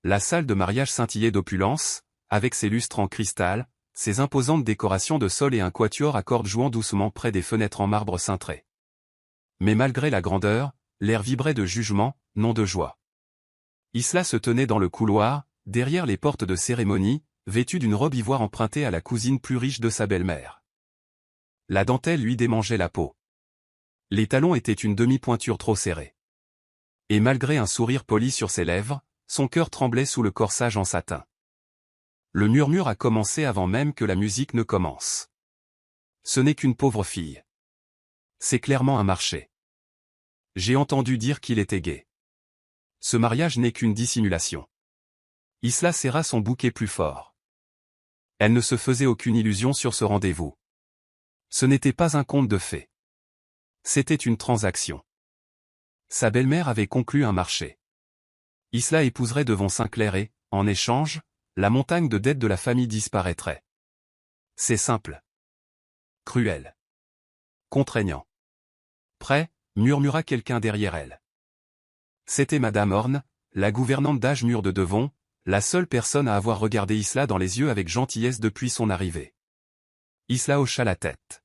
La salle de mariage scintillait d'opulence, avec ses lustres en cristal, ses imposantes décorations de sol et un quatuor à cordes jouant doucement près des fenêtres en marbre cintré. Mais malgré la grandeur, l'air vibrait de jugement, non de joie. Isla se tenait dans le couloir, derrière les portes de cérémonie, vêtue d'une robe ivoire empruntée à la cousine plus riche de sa belle-mère. La dentelle lui démangeait la peau. Les talons étaient une demi-pointure trop serrée. Et malgré un sourire poli sur ses lèvres, son cœur tremblait sous le corsage en satin. Le murmure a commencé avant même que la musique ne commence. Ce n'est qu'une pauvre fille. C'est clairement un marché. J'ai entendu dire qu'il était gay. Ce mariage n'est qu'une dissimulation. Isla serra son bouquet plus fort. Elle ne se faisait aucune illusion sur ce rendez-vous. Ce n'était pas un conte de fées. C'était une transaction. Sa belle-mère avait conclu un marché. Isla épouserait Devon Sinclair et, en échange, la montagne de dettes de la famille disparaîtrait. C'est simple. Cruel. Contraignant. Prêt, murmura quelqu'un derrière elle. C'était Madame Horn, la gouvernante d'âge mûr de Devon, la seule personne à avoir regardé Isla dans les yeux avec gentillesse depuis son arrivée. Isla hocha la tête.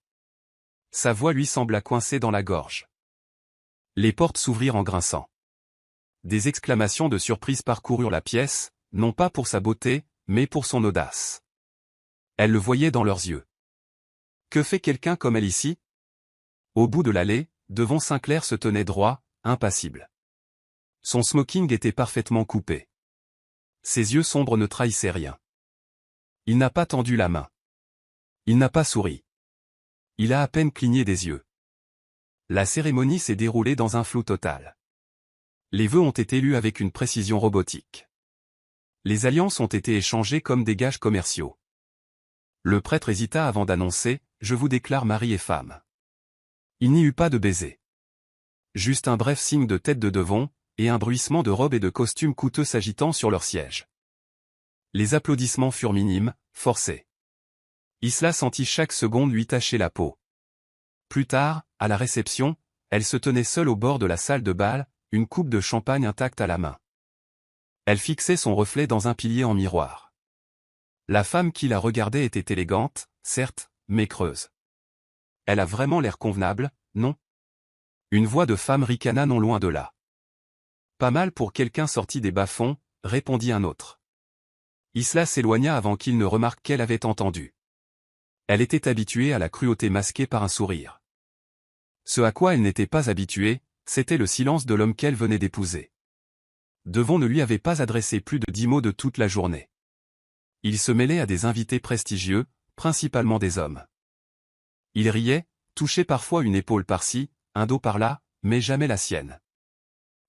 Sa voix lui sembla coincée dans la gorge. Les portes s'ouvrirent en grinçant. Des exclamations de surprise parcoururent la pièce, non pas pour sa beauté, mais pour son audace. Elle le voyait dans leurs yeux. Que fait quelqu'un comme elle ici? Au bout de l'allée, Devon Sinclair se tenait droit, impassible. Son smoking était parfaitement coupé. Ses yeux sombres ne trahissaient rien. Il n'a pas tendu la main. Il n'a pas souri. Il a à peine cligné des yeux. La cérémonie s'est déroulée dans un flou total. Les vœux ont été lus avec une précision robotique. Les alliances ont été échangées comme des gages commerciaux. Le prêtre hésita avant d'annoncer « Je vous déclare mari et femme ». Il n'y eut pas de baiser. Juste un bref signe de tête de Devon, et un bruissement de robes et de costumes coûteux s'agitant sur leur siège. Les applaudissements furent minimes, forcés. Isla sentit chaque seconde lui tacher la peau. Plus tard, à la réception, elle se tenait seule au bord de la salle de bal, une coupe de champagne intacte à la main. Elle fixait son reflet dans un pilier en miroir. La femme qui la regardait était élégante, certes, mais creuse. Elle a vraiment l'air convenable, non? Une voix de femme ricana non loin de là. Pas mal pour quelqu'un sorti des bas-fonds, répondit un autre. Isla s'éloigna avant qu'il ne remarque qu'elle avait entendu. Elle était habituée à la cruauté masquée par un sourire. Ce à quoi elle n'était pas habituée, c'était le silence de l'homme qu'elle venait d'épouser. Devon ne lui avait pas adressé plus de 10 mots de toute la journée. Il se mêlait à des invités prestigieux, principalement des hommes. Il riait, touchait parfois une épaule par-ci, un dos par-là, mais jamais la sienne.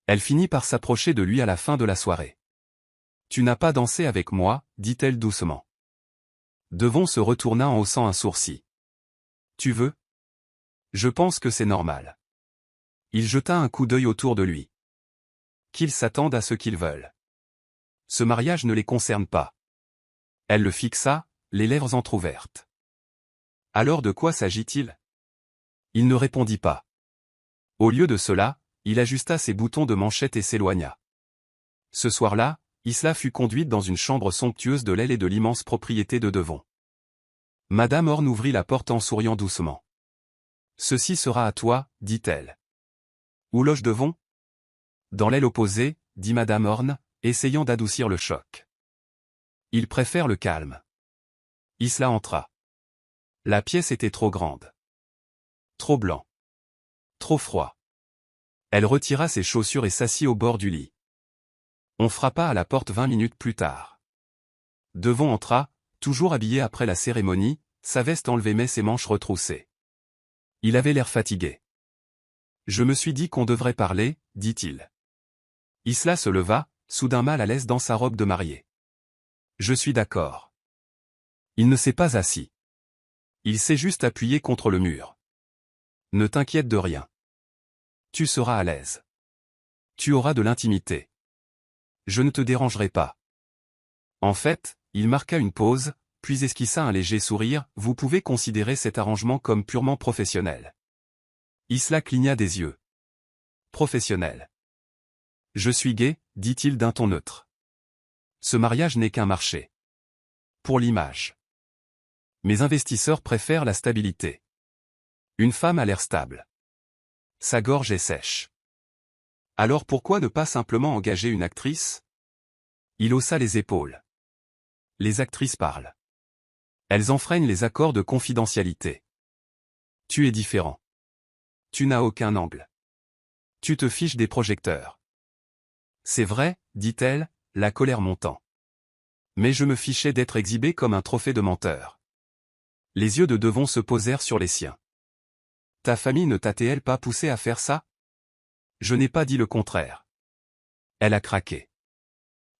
Elle finit par s'approcher de lui à la fin de la soirée. « Tu n'as pas dansé avec moi » dit-elle doucement. Devon se retourna en haussant un sourcil. « Tu veux ? Je pense que c'est normal. » Il jeta un coup d'œil autour de lui. Qu'ils s'attendent à ce qu'ils veulent. Ce mariage ne les concerne pas. Elle le fixa, les lèvres entr'ouvertes. Alors de quoi s'agit-il? Il ne répondit pas. Au lieu de cela, il ajusta ses boutons de manchette et s'éloigna. Ce soir-là, Isla fut conduite dans une chambre somptueuse de l'aile et de l'immense propriété de Devon. Madame Horn ouvrit la porte en souriant doucement. « Ceci sera à toi, dit-elle. »« Où loge Devon ?»« Dans l'aile opposée, » dit Madame Horn, essayant d'adoucir le choc. « Il préfère le calme. » Isla entra. La pièce était trop grande. Trop blanc. Trop froid. Elle retira ses chaussures et s'assit au bord du lit. On frappa à la porte 20 minutes plus tard. Devon entra, toujours habillé après la cérémonie, sa veste enlevée mais ses manches retroussées. Il avait l'air fatigué. « Je me suis dit qu'on devrait parler, » dit-il. Isla se leva, soudain mal à l'aise dans sa robe de mariée. « Je suis d'accord. » Il ne s'est pas assis. Il s'est juste appuyé contre le mur. « Ne t'inquiète de rien. Tu seras à l'aise. Tu auras de l'intimité. Je ne te dérangerai pas. » En fait, il marqua une pause, puis esquissa un léger sourire. « Vous pouvez considérer cet arrangement comme purement professionnel. » Isla cligna des yeux. « Professionnel. » « Je suis gai, dit-il d'un ton neutre. Ce mariage n'est qu'un marché. Pour l'image. Mes investisseurs préfèrent la stabilité. Une femme a l'air stable. Sa gorge est sèche. Alors pourquoi ne pas simplement engager une actrice? Il haussa les épaules. Les actrices parlent. Elles enfreignent les accords de confidentialité. Tu es différent. Tu n'as aucun angle. Tu te fiches des projecteurs. C'est vrai, dit-elle, la colère montant. Mais je me fichais d'être exhibé comme un trophée de menteur. Les yeux de Devon se posèrent sur les siens. Ta famille ne t'a-t-elle pas poussé à faire ça? Je n'ai pas dit le contraire. Elle a craqué.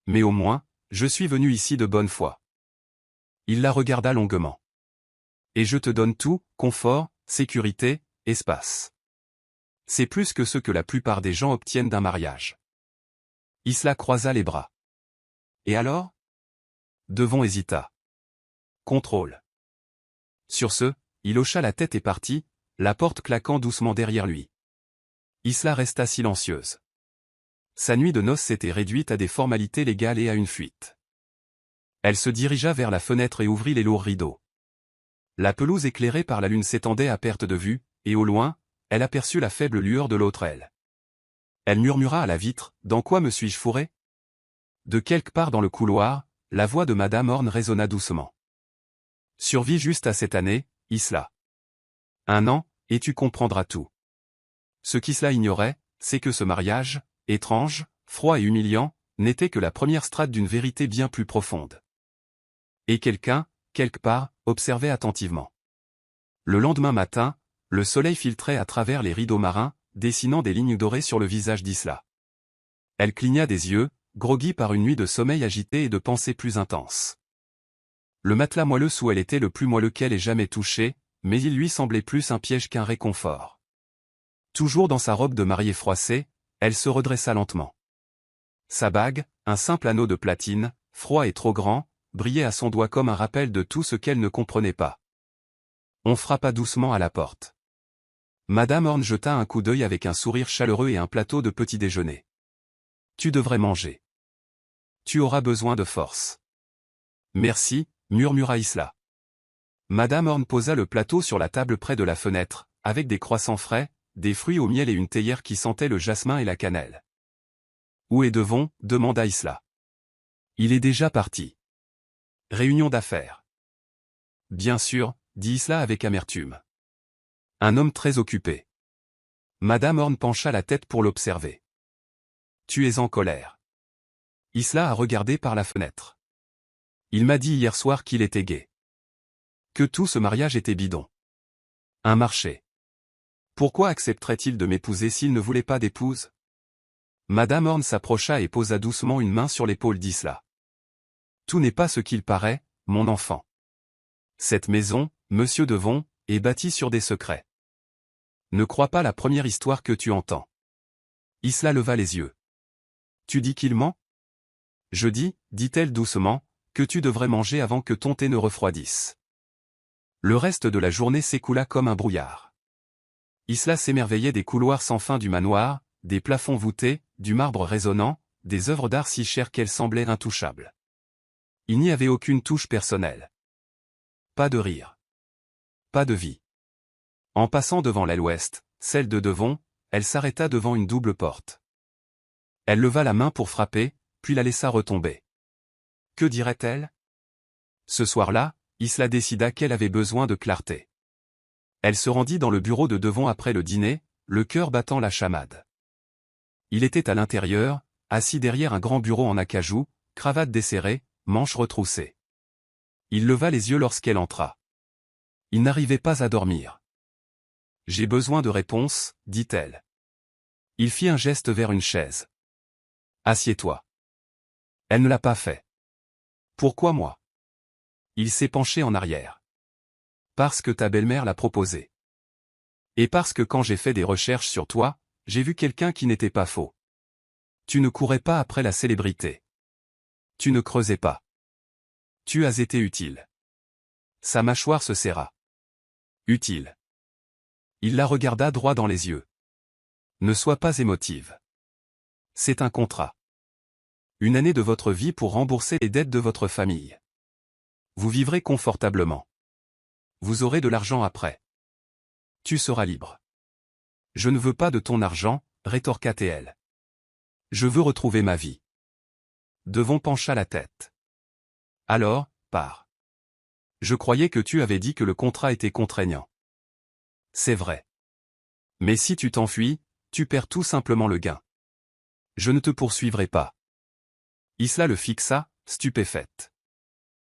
Mais au moins, je suis venu ici de bonne foi. Il la regarda longuement. Et je te donne tout, confort, sécurité, espace. C'est plus que ce que la plupart des gens obtiennent d'un mariage. Isla croisa les bras. Et alors? Devon hésita. Contrôle. Sur ce, il hocha la tête et partit, la porte claquant doucement derrière lui. Isla resta silencieuse. Sa nuit de noces s'était réduite à des formalités légales et à une fuite. Elle se dirigea vers la fenêtre et ouvrit les lourds rideaux. La pelouse éclairée par la lune s'étendait à perte de vue, et au loin, elle aperçut la faible lueur de l'autre aile. Elle murmura à la vitre, « Dans quoi me suis-je fourré ?» De quelque part dans le couloir, la voix de Madame Horn résonna doucement. « Survis juste à cette année, Isla. 1 an, et tu comprendras tout. » Ce qu'Isla ignorait, c'est que ce mariage, étrange, froid et humiliant, n'était que la première strate d'une vérité bien plus profonde. Et quelqu'un, quelque part, observait attentivement. Le lendemain matin, le soleil filtrait à travers les rideaux marins, dessinant des lignes dorées sur le visage d'Isla. Elle cligna des yeux, groggy par une nuit de sommeil agité et de pensées plus intenses. Le matelas moelleux où elle était le plus moelleux qu'elle ait jamais touché, mais il lui semblait plus un piège qu'un réconfort. Toujours dans sa robe de mariée froissée, elle se redressa lentement. Sa bague, un simple anneau de platine, froid et trop grand, brillait à son doigt comme un rappel de tout ce qu'elle ne comprenait pas. On frappa doucement à la porte. Madame Horn jeta un coup d'œil avec un sourire chaleureux et un plateau de petit déjeuner. « Tu devrais manger. Tu auras besoin de force. »« Merci, » murmura Isla. Madame Horn posa le plateau sur la table près de la fenêtre, avec des croissants frais, des fruits au miel et une théière qui sentait le jasmin et la cannelle. « Où est Devon ?» demanda Isla. « Il est déjà parti. »« Réunion d'affaires. »« Bien sûr, » dit Isla avec amertume. « Un homme très occupé. » Madame Horn pencha la tête pour l'observer. « Tu es en colère. » Isla a regardé par la fenêtre. « Il m'a dit hier soir qu'il était gai. Que tout ce mariage était bidon. Un marché. Pourquoi accepterait-il de m'épouser s'il ne voulait pas d'épouse? » Madame Horn s'approcha et posa doucement une main sur l'épaule d'Isla. « Tout n'est pas ce qu'il paraît, mon enfant. Cette maison, Monsieur Devon, est bâtie sur des secrets. Ne crois pas la première histoire que tu entends. » Isla leva les yeux. « Tu dis qu'il ment? » Je dis, dit-elle doucement, que tu devrais manger avant que ton thé ne refroidisse. Le reste de la journée s'écoula comme un brouillard. Isla s'émerveillait des couloirs sans fin du manoir, des plafonds voûtés, du marbre résonnant, des œuvres d'art si chères qu'elles semblaient intouchables. Il n'y avait aucune touche personnelle. Pas de rire. Pas de vie. En passant devant l'aile ouest, celle de Devon, elle s'arrêta devant une double porte. Elle leva la main pour frapper, puis la laissa retomber. Que dirait-elle? Ce soir-là, Isla décida qu'elle avait besoin de clarté. Elle se rendit dans le bureau de Devon après le dîner, le cœur battant la chamade. Il était à l'intérieur, assis derrière un grand bureau en acajou, cravate desserrée, manches retroussées. Il leva les yeux lorsqu'elle entra. Il n'arrivait pas à dormir. « J'ai besoin de réponses, » dit-elle. Il fit un geste vers une chaise. « Assieds-toi. » Elle ne l'a pas fait. « Pourquoi moi ?» Il s'est penché en arrière. « Parce que ta belle-mère l'a proposé. Et parce que quand j'ai fait des recherches sur toi, j'ai vu quelqu'un qui n'était pas faux. Tu ne courais pas après la célébrité. Tu ne creusais pas. Tu as été utile. » Sa mâchoire se serra. « Utile. » Il la regarda droit dans les yeux. « Ne sois pas émotive. C'est un contrat. Une année de votre vie pour rembourser les dettes de votre famille. Vous vivrez confortablement. Vous aurez de l'argent après. Tu seras libre. Je ne veux pas de ton argent, rétorqua-t-elle. Je veux retrouver ma vie. Devon pencha la tête. Alors, pars. Je croyais que tu avais dit que le contrat était contraignant. C'est vrai. Mais si tu t'enfuis, tu perds tout simplement le gain. Je ne te poursuivrai pas. Isla le fixa, stupéfaite.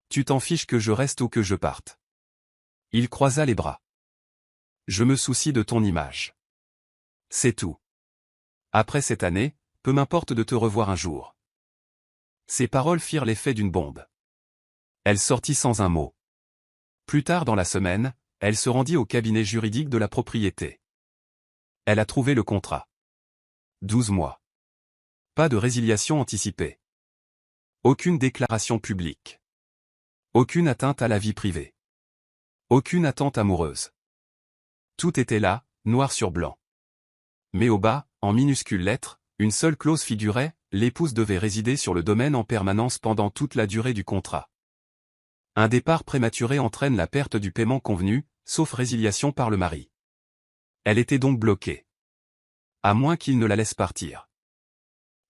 Tu t'en fiches que je reste ou que je parte. Il croisa les bras. Je me soucie de ton image. C'est tout. Après cette année, peu m'importe de te revoir un jour. Ces paroles firent l'effet d'une bombe. Elle sortit sans un mot. Plus tard dans la semaine, elle se rendit au cabinet juridique de la propriété. Elle a trouvé le contrat. 12 mois. Pas de résiliation anticipée. Aucune déclaration publique. Aucune atteinte à la vie privée. Aucune attente amoureuse. Tout était là, noir sur blanc. Mais au bas, en minuscules lettres, une seule clause figurait, l'épouse devait résider sur le domaine en permanence pendant toute la durée du contrat. Un départ prématuré entraîne la perte du paiement convenu, sauf résiliation par le mari. Elle était donc bloquée. À moins qu'il ne la laisse partir.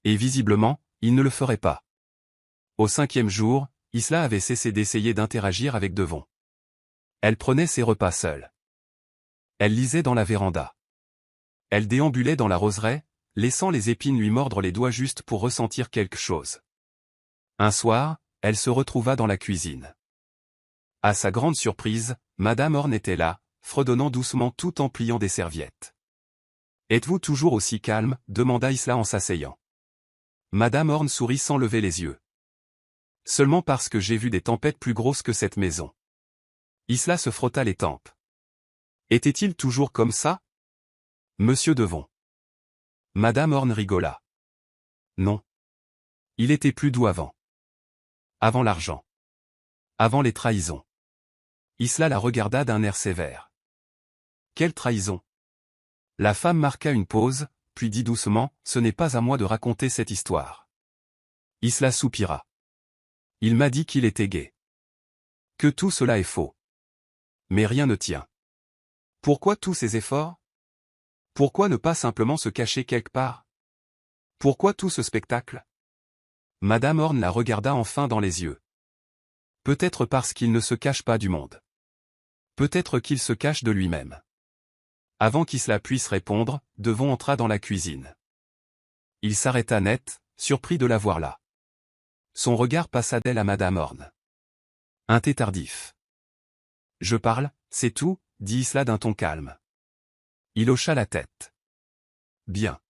Et visiblement, il ne le ferait pas. Au 5e jour, Isla avait cessé d'essayer d'interagir avec Devon. Elle prenait ses repas seule. Elle lisait dans la véranda. Elle déambulait dans la roseraie, laissant les épines lui mordre les doigts juste pour ressentir quelque chose. Un soir, elle se retrouva dans la cuisine. À sa grande surprise, Madame Horn était là, fredonnant doucement tout en pliant des serviettes. « Êtes-vous toujours aussi calme » demanda Isla en s'asseyant. Madame Horn sourit sans lever les yeux. « Seulement parce que j'ai vu des tempêtes plus grosses que cette maison. » Isla se frotta les tempes. « Était-il toujours comme ça » Monsieur Devon. Madame Horn rigola. « Non. Il était plus doux avant. Avant l'argent. Avant les trahisons. » Isla la regarda d'un air sévère. « Quelle trahison ?» La femme marqua une pause, puis dit doucement, « Ce n'est pas à moi de raconter cette histoire. » Isla soupira. « Il m'a dit qu'il était gai. Que tout cela est faux. Mais rien ne tient. Pourquoi tous ces efforts ? Pourquoi ne pas simplement se cacher quelque part ? Pourquoi tout ce spectacle ? » Madame Horn la regarda enfin dans les yeux. « Peut-être parce qu'il ne se cache pas du monde. Peut-être qu'il se cache de lui-même. » Avant qu'Isla puisse répondre, Devon entra dans la cuisine. Il s'arrêta net, surpris de la voir là. Son regard passa d'elle à Madame Horn. « Un thé tardif. »« Je parle, c'est tout, » dit Isla d'un ton calme. Il hocha la tête. « Bien.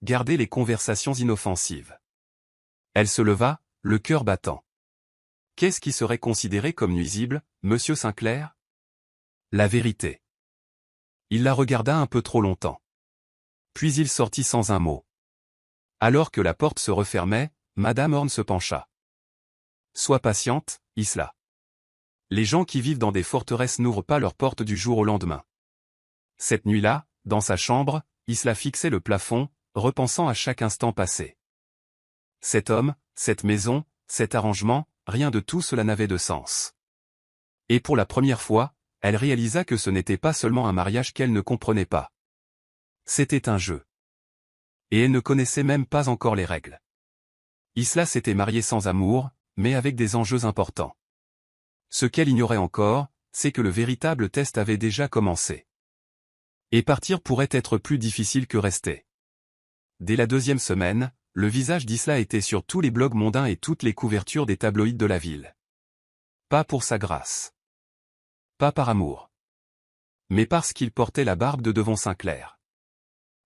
Gardez les conversations inoffensives. » Elle se leva, le cœur battant. Qu'est-ce qui serait considéré comme nuisible, Monsieur Sinclair ? La vérité. Il la regarda un peu trop longtemps. Puis il sortit sans un mot. Alors que la porte se refermait, Madame Horn se pencha. « Sois patiente, Isla. Les gens qui vivent dans des forteresses n'ouvrent pas leurs portes du jour au lendemain. » Cette nuit-là, dans sa chambre, Isla fixait le plafond, repensant à chaque instant passé. Cet homme, cette maison, cet arrangement, rien de tout cela n'avait de sens. Et pour la première fois, elle réalisa que ce n'était pas seulement un mariage qu'elle ne comprenait pas. C'était un jeu. Et elle ne connaissait même pas encore les règles. Isla s'était mariée sans amour, mais avec des enjeux importants. Ce qu'elle ignorait encore, c'est que le véritable test avait déjà commencé. Et partir pourrait être plus difficile que rester. Dès la 2e semaine, le visage d'Isla était sur tous les blogs mondains et toutes les couvertures des tabloïds de la ville. Pas pour sa grâce. Pas par amour. Mais parce qu'il portait la barbe de Devon Sinclair.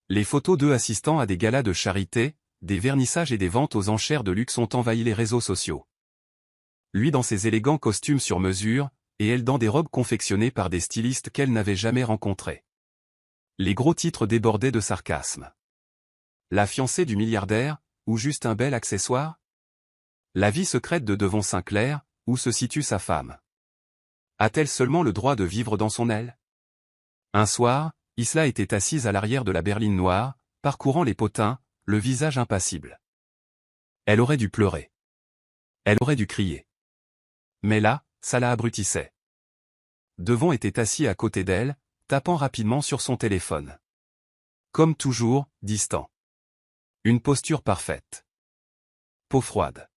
Les photos d'eux assistant à des galas de charité, des vernissages et des ventes aux enchères de luxe ont envahi les réseaux sociaux. Lui dans ses élégants costumes sur mesure, et elle dans des robes confectionnées par des stylistes qu'elle n'avait jamais rencontrés. Les gros titres débordaient de sarcasme. La fiancée du milliardaire, ou juste un bel accessoire ? La vie secrète de Devon Sinclair, où se situe sa femme ? A-t-elle seulement le droit de vivre dans son aile ? Un soir, Isla était assise à l'arrière de la berline noire, parcourant les potins, le visage impassible. Elle aurait dû pleurer. Elle aurait dû crier. Mais là, ça la abrutissait. Devon était assis à côté d'elle, tapant rapidement sur son téléphone. Comme toujours, distant. Une posture parfaite. Peau froide.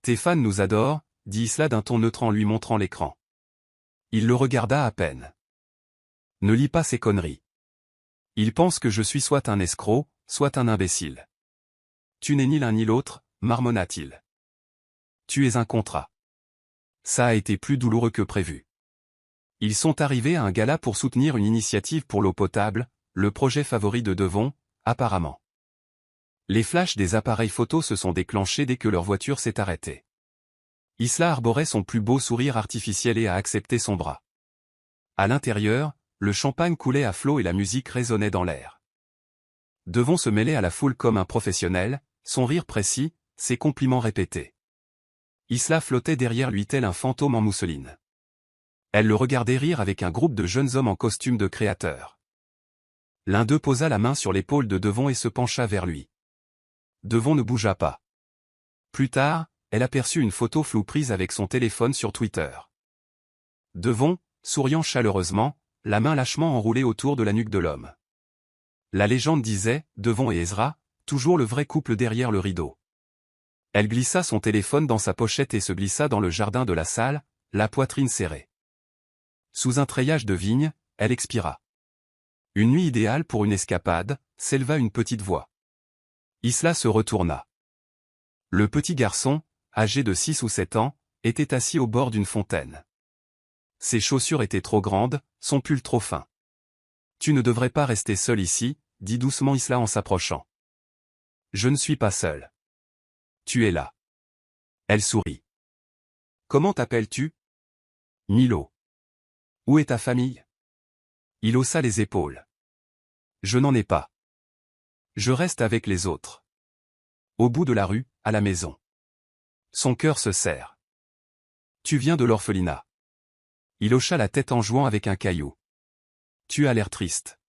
Tes fans nous adorent, dit Isla d'un ton neutre en lui montrant l'écran. Il le regarda à peine. Ne lis pas ces conneries. Il pense que je suis soit un escroc, soit un imbécile. Tu n'es ni l'un ni l'autre, marmonna-t-il. Tu es un contrat. Ça a été plus douloureux que prévu. Ils sont arrivés à un gala pour soutenir une initiative pour l'eau potable, le projet favori de Devon, apparemment. Les flashs des appareils photo se sont déclenchés dès que leur voiture s'est arrêtée. Isla arborait son plus beau sourire artificiel et a accepté son bras. À l'intérieur, le champagne coulait à flots et la musique résonnait dans l'air. Devon se mêlait à la foule comme un professionnel, son rire précis, ses compliments répétés. Isla flottait derrière lui tel un fantôme en mousseline. Elle le regardait rire avec un groupe de jeunes hommes en costume de créateur. L'un d'eux posa la main sur l'épaule de Devon et se pencha vers lui. Devon ne bougea pas. Plus tard, elle aperçut une photo floue prise avec son téléphone sur Twitter. Devon, souriant chaleureusement, la main lâchement enroulée autour de la nuque de l'homme. La légende disait, Devon et Ezra, toujours le vrai couple derrière le rideau. Elle glissa son téléphone dans sa pochette et se glissa dans le jardin de la salle, la poitrine serrée. Sous un treillage de vigne, elle expira. Une nuit idéale pour une escapade, s'éleva une petite voix. Isla se retourna. Le petit garçon, âgé de 6 ou 7 ans, était assis au bord d'une fontaine. Ses chaussures étaient trop grandes, son pull trop fin. Tu ne devrais pas rester seul ici, dit doucement Isla en s'approchant. Je ne suis pas seul. Tu es là. Elle sourit. Comment t'appelles-tu? Milo. Où est ta famille? Il haussa les épaules. Je n'en ai pas. Je reste avec les autres. Au bout de la rue, à la maison. Son cœur se serre. Tu viens de l'orphelinat. Il hocha la tête en jouant avec un caillou. Tu as l'air triste.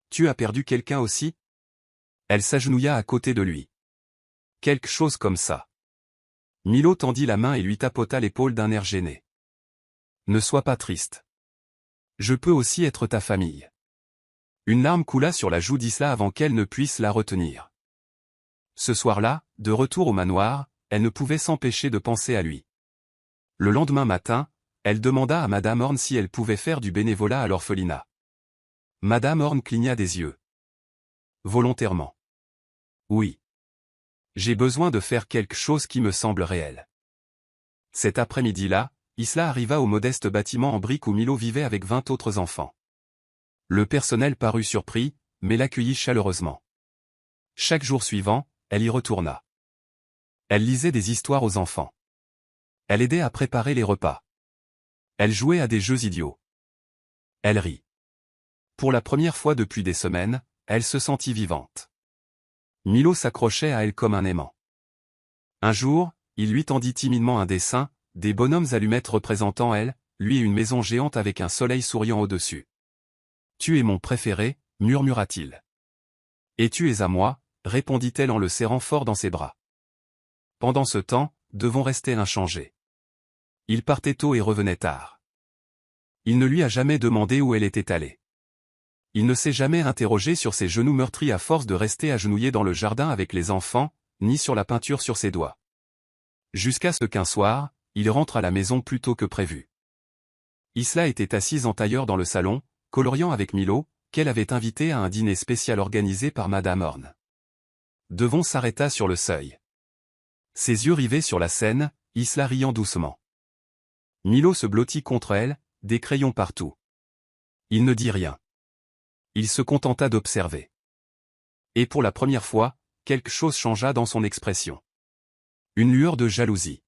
Tu as perdu quelqu'un aussi? Elle s'agenouilla à côté de lui. Quelque chose comme ça. Milo tendit la main et lui tapota l'épaule d'un air gêné. Ne sois pas triste. Je peux aussi être ta famille. Une larme coula sur la joue d'Isla avant qu'elle ne puisse la retenir. Ce soir-là, de retour au manoir, elle ne pouvait s'empêcher de penser à lui. Le lendemain matin, elle demanda à Madame Horn si elle pouvait faire du bénévolat à l'orphelinat. Madame Horn cligna des yeux. Volontairement. Oui. J'ai besoin de faire quelque chose qui me semble réel. Cet après-midi-là, Isla arriva au modeste bâtiment en briques où Milo vivait avec 20 autres enfants. Le personnel parut surpris, mais l'accueillit chaleureusement. Chaque jour suivant, elle y retourna. Elle lisait des histoires aux enfants. Elle aidait à préparer les repas. Elle jouait à des jeux idiots. Elle rit. Pour la première fois depuis des semaines, elle se sentit vivante. Milo s'accrochait à elle comme un aimant. Un jour, il lui tendit timidement un dessin, des bonhommes allumettes représentant elle, lui et une maison géante avec un soleil souriant au-dessus. « Tu es mon préféré » murmura-t-il. « Et tu es à moi » répondit-elle en le serrant fort dans ses bras. Pendant ce temps, Devon restait inchangé. Il partait tôt et revenait tard. Il ne lui a jamais demandé où elle était allée. Il ne s'est jamais interrogé sur ses genoux meurtris à force de rester agenouillé dans le jardin avec les enfants, ni sur la peinture sur ses doigts. Jusqu'à ce qu'un soir, il rentre à la maison plus tôt que prévu. Isla était assise en tailleur dans le salon, coloriant avec Milo, qu'elle avait invité à un dîner spécial organisé par Madame Horn. Devon s'arrêta sur le seuil. Ses yeux rivés sur la scène, Isla riant doucement. Milo se blottit contre elle, des crayons partout. Il ne dit rien. Il se contenta d'observer. Et pour la première fois, quelque chose changea dans son expression. Une lueur de jalousie.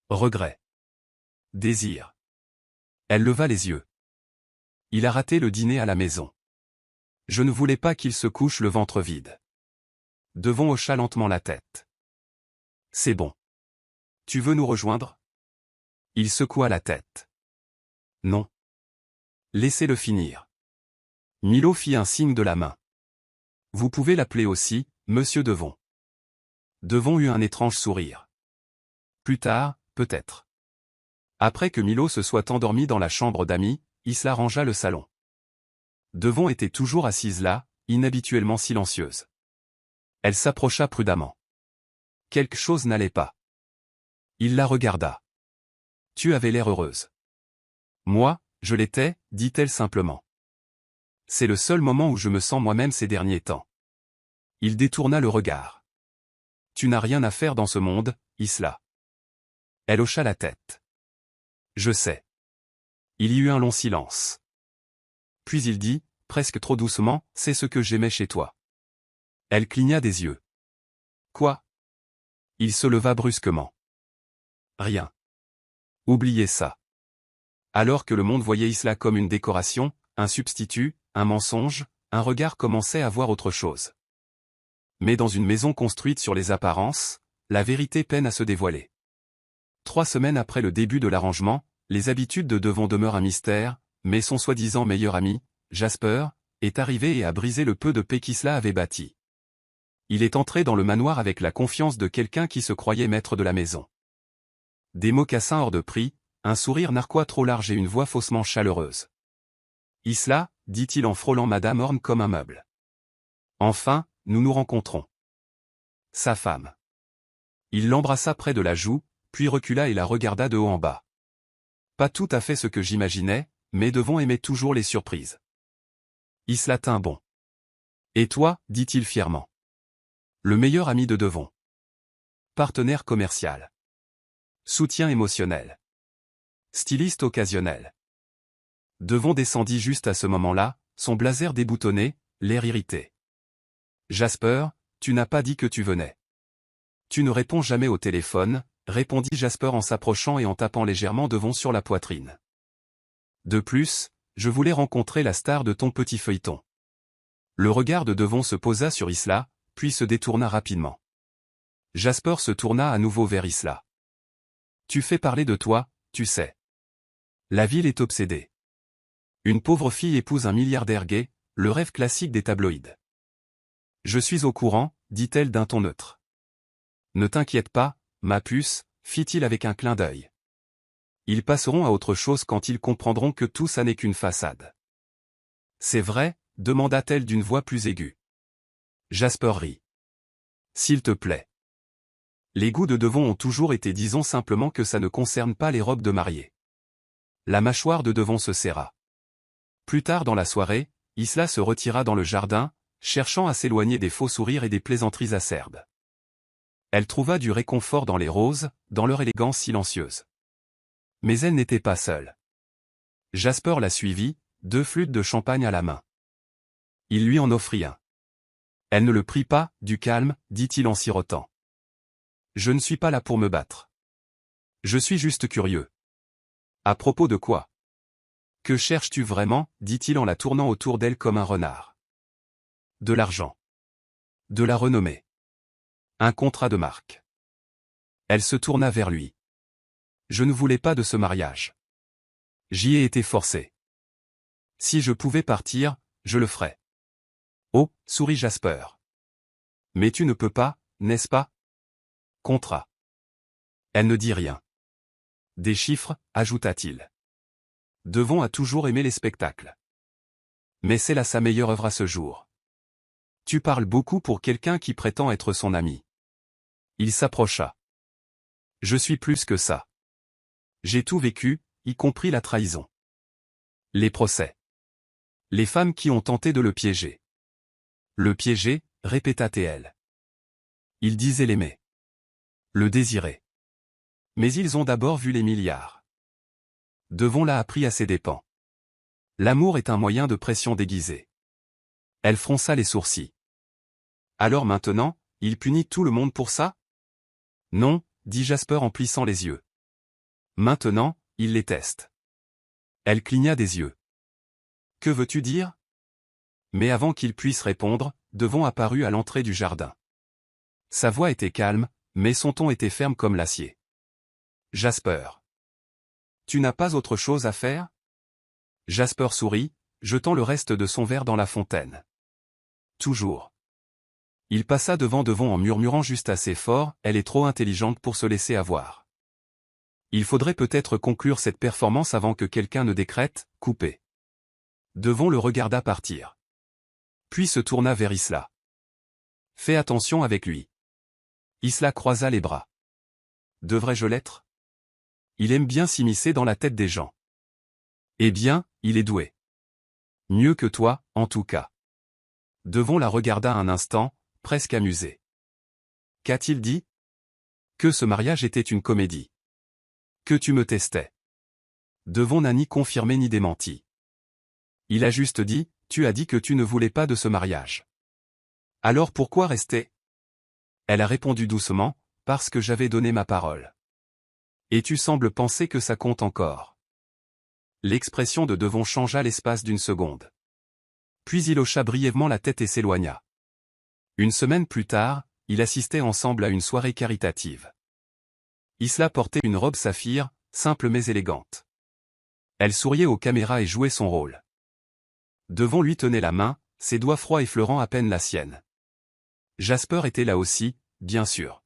Regret. Désir. Elle leva les yeux. Il a raté le dîner à la maison. Je ne voulais pas qu'il se couche le ventre vide. Devon hocha lentement la tête. C'est bon. Tu veux nous rejoindre? Il secoua la tête. Non. Laissez-le finir. Milo fit un signe de la main. Vous pouvez l'appeler aussi, Monsieur Devon. Devon eut un étrange sourire. Plus tard, peut-être. Après que Milo se soit endormi dans la chambre d'Amy, Isla rangea le salon. Devon était toujours assise là, inhabituellement silencieuse. Elle s'approcha prudemment. Quelque chose n'allait pas. Il la regarda. Tu avais l'air heureuse. Moi, je l'étais, dit-elle simplement. C'est le seul moment où je me sens moi-même ces derniers temps. Il détourna le regard. Tu n'as rien à faire dans ce monde, Isla. Elle hocha la tête. Je sais. Il y eut un long silence. Puis il dit, presque trop doucement, c'est ce que j'aimais chez toi. Elle cligna des yeux. Quoi? Il se leva brusquement. Rien. Oubliez ça. Alors que le monde voyait Isla comme une décoration, un substitut, un mensonge, un regard commençait à voir autre chose. Mais dans une maison construite sur les apparences, la vérité peine à se dévoiler. 3 semaines après le début de l'arrangement, les habitudes de Devon demeurent un mystère, mais son soi-disant meilleur ami, Jasper, est arrivé et a brisé le peu de paix qu'Isla avait bâti. Il est entré dans le manoir avec la confiance de quelqu'un qui se croyait maître de la maison. Des mocassins hors de prix, un sourire narquois trop large et une voix faussement chaleureuse. Isla, dit-il en frôlant Madame Horn comme un meuble. Enfin, nous nous rencontrons. Sa femme. Il l'embrassa près de la joue, puis recula et la regarda de haut en bas. Pas tout à fait ce que j'imaginais, mais Devon aimait toujours les surprises. Isla tint bon. Et toi, dit-il fièrement. Le meilleur ami de Devon. Partenaire commercial. Soutien émotionnel. Styliste occasionnel. Devon descendit juste à ce moment-là, son blazer déboutonné, l'air irrité. Jasper, tu n'as pas dit que tu venais. Tu ne réponds jamais au téléphone, répondit Jasper en s'approchant et en tapant légèrement Devon sur la poitrine. De plus, je voulais rencontrer la star de ton petit feuilleton. Le regard de Devon se posa sur Isla, puis se détourna rapidement. Jasper se tourna à nouveau vers Isla. Tu fais parler de toi, tu sais. La ville est obsédée. Une pauvre fille épouse un milliardaire gay, le rêve classique des tabloïds. Je suis au courant, dit-elle d'un ton neutre. Ne t'inquiète pas, ma puce, fit-il avec un clin d'œil. Ils passeront à autre chose quand ils comprendront que tout ça n'est qu'une façade. C'est vrai, demanda-t-elle d'une voix plus aiguë. Jasper rit. S'il te plaît. Les goûts de Devon ont toujours été, disons simplement que ça ne concerne pas les robes de mariée. La mâchoire de Devon se serra. Plus tard dans la soirée, Isla se retira dans le jardin, cherchant à s'éloigner des faux sourires et des plaisanteries acerbes. Elle trouva du réconfort dans les roses, dans leur élégance silencieuse. Mais elle n'était pas seule. Jasper la suivit, 2 flûtes de champagne à la main. Il lui en offrit un. Elle ne le prit pas, du calme, dit-il en sirotant. Je ne suis pas là pour me battre. Je suis juste curieux. À propos de quoi? Que cherches-tu vraiment, dit-il en la tournant autour d'elle comme un renard. De l'argent. De la renommée. Un contrat de marque. Elle se tourna vers lui. Je ne voulais pas de ce mariage. J'y ai été forcé. Si je pouvais partir, je le ferais. Oh, sourit Jasper. Mais tu ne peux pas, n'est-ce pas? Contrat. Elle ne dit rien. Des chiffres, ajouta-t-il. Devon a toujours aimé les spectacles. Mais c'est là sa meilleure œuvre à ce jour. Tu parles beaucoup pour quelqu'un qui prétend être son ami. Il s'approcha. Je suis plus que ça. J'ai tout vécu, y compris la trahison. Les procès. Les femmes qui ont tenté de le piéger. Le piéger, répéta-t-elle. Il disait l'aimer. Le désirer. Mais ils ont d'abord vu les milliards. Devon l'a appris à ses dépens. L'amour est un moyen de pression déguisé. Elle fronça les sourcils. Alors maintenant, il punit tout le monde pour ça? Non, dit Jasper en plissant les yeux. Maintenant, il les teste. Elle cligna des yeux. Que veux-tu dire? Mais avant qu'il puisse répondre, Devon apparut à l'entrée du jardin. Sa voix était calme, mais son ton était ferme comme l'acier. Jasper. Tu n'as pas autre chose à faire? Jasper sourit, jetant le reste de son verre dans la fontaine. Toujours. Il passa devant Devon en murmurant juste assez fort, « Elle est trop intelligente pour se laisser avoir. Il faudrait peut-être conclure cette performance avant que quelqu'un ne décrète, coupé. » Devon le regarda partir. Puis se tourna vers Isla. « Fais attention avec lui. » Isla croisa les bras. « Devrais-je l'être? Il aime bien s'immiscer dans la tête des gens. » « Eh bien, il est doué. Mieux que toi, en tout cas. » Devon la regarda un instant, presque amusé. « Qu'a-t-il dit? » « Que ce mariage était une comédie. Que tu me testais. » Devon n'a ni confirmé ni démenti. Il a juste dit, « Tu as dit que tu ne voulais pas de ce mariage. Alors pourquoi rester? » Elle a répondu doucement, « Parce que j'avais donné ma parole. » Et tu sembles penser que ça compte encore. L'expression de Devon changea l'espace d'une seconde. Puis il hocha brièvement la tête et s'éloigna. Une semaine plus tard, ils assistaient ensemble à une soirée caritative. Isla portait une robe saphir, simple mais élégante. Elle souriait aux caméras et jouait son rôle. Devon lui tenait la main, ses doigts froids effleurant à peine la sienne. Jasper était là aussi, bien sûr.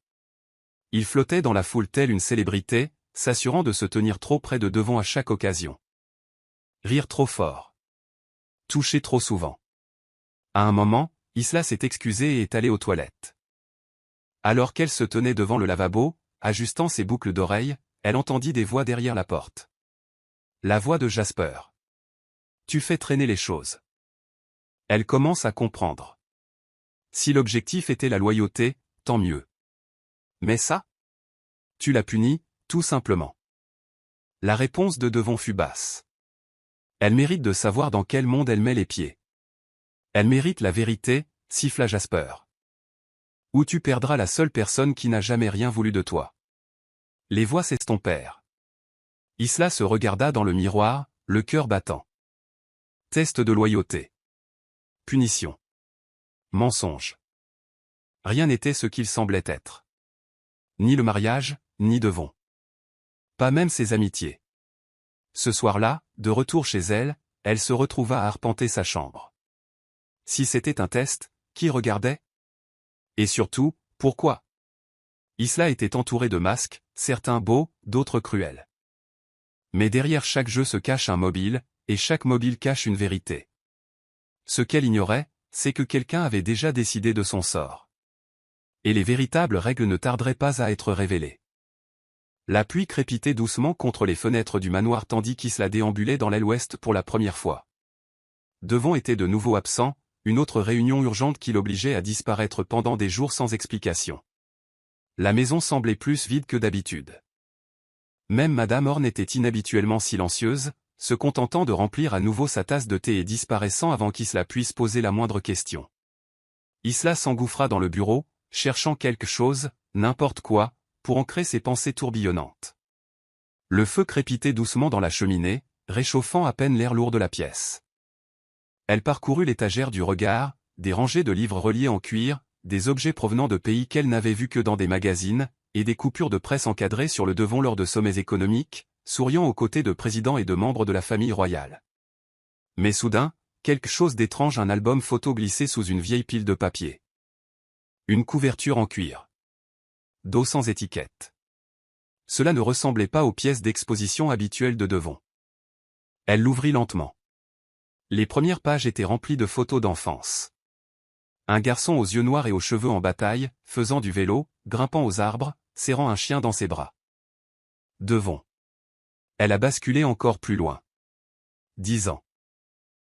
Il flottait dans la foule telle une célébrité, s'assurant de se tenir trop près de Devon à chaque occasion. Rire trop fort. Toucher trop souvent. À un moment, Isla s'est excusée et est allée aux toilettes. Alors qu'elle se tenait devant le lavabo, ajustant ses boucles d'oreilles, elle entendit des voix derrière la porte. La voix de Jasper. « Tu fais traîner les choses. » Elle commence à comprendre. Si l'objectif était la loyauté, tant mieux. Mais ça? Tu l'as punie, tout simplement. La réponse de Devon fut basse. Elle mérite de savoir dans quel monde elle met les pieds. Elle mérite la vérité, siffla Jasper. Ou tu perdras la seule personne qui n'a jamais rien voulu de toi. Les voix s'estompèrent. Isla se regarda dans le miroir, le cœur battant. Test de loyauté. Punition. Mensonge. Rien n'était ce qu'il semblait être. Ni le mariage, ni Devon. Pas même ses amitiés. Ce soir-là, de retour chez elle, elle se retrouva à arpenter sa chambre. Si c'était un test, qui regardait? Et surtout, pourquoi? Isla était entourée de masques, certains beaux, d'autres cruels. Mais derrière chaque jeu se cache un mobile, et chaque mobile cache une vérité. Ce qu'elle ignorait, c'est que quelqu'un avait déjà décidé de son sort. Et les véritables règles ne tarderaient pas à être révélées. La pluie crépitait doucement contre les fenêtres du manoir tandis qu'Isla déambulait dans l'aile ouest pour la première fois. Devon était de nouveau absent, une autre réunion urgente qui l'obligeait à disparaître pendant des jours sans explication. La maison semblait plus vide que d'habitude. Même Madame Horn était inhabituellement silencieuse, se contentant de remplir à nouveau sa tasse de thé et disparaissant avant qu'Isla puisse poser la moindre question. Isla s'engouffra dans le bureau, cherchant quelque chose, n'importe quoi, pour ancrer ses pensées tourbillonnantes. Le feu crépitait doucement dans la cheminée, réchauffant à peine l'air lourd de la pièce. Elle parcourut l'étagère du regard, des rangées de livres reliés en cuir, des objets provenant de pays qu'elle n'avait vus que dans des magazines, et des coupures de presse encadrées sur le devant lors de sommets économiques, souriant aux côtés de présidents et de membres de la famille royale. Mais soudain, quelque chose d'étrange, un album photo glissé sous une vieille pile de papier. Une couverture en cuir. Dos sans étiquette. Cela ne ressemblait pas aux pièces d'exposition habituelles de Devon. Elle l'ouvrit lentement. Les premières pages étaient remplies de photos d'enfance. Un garçon aux yeux noirs et aux cheveux en bataille, faisant du vélo, grimpant aux arbres, serrant un chien dans ses bras. Devon. Elle a basculé encore plus loin. 10 ans.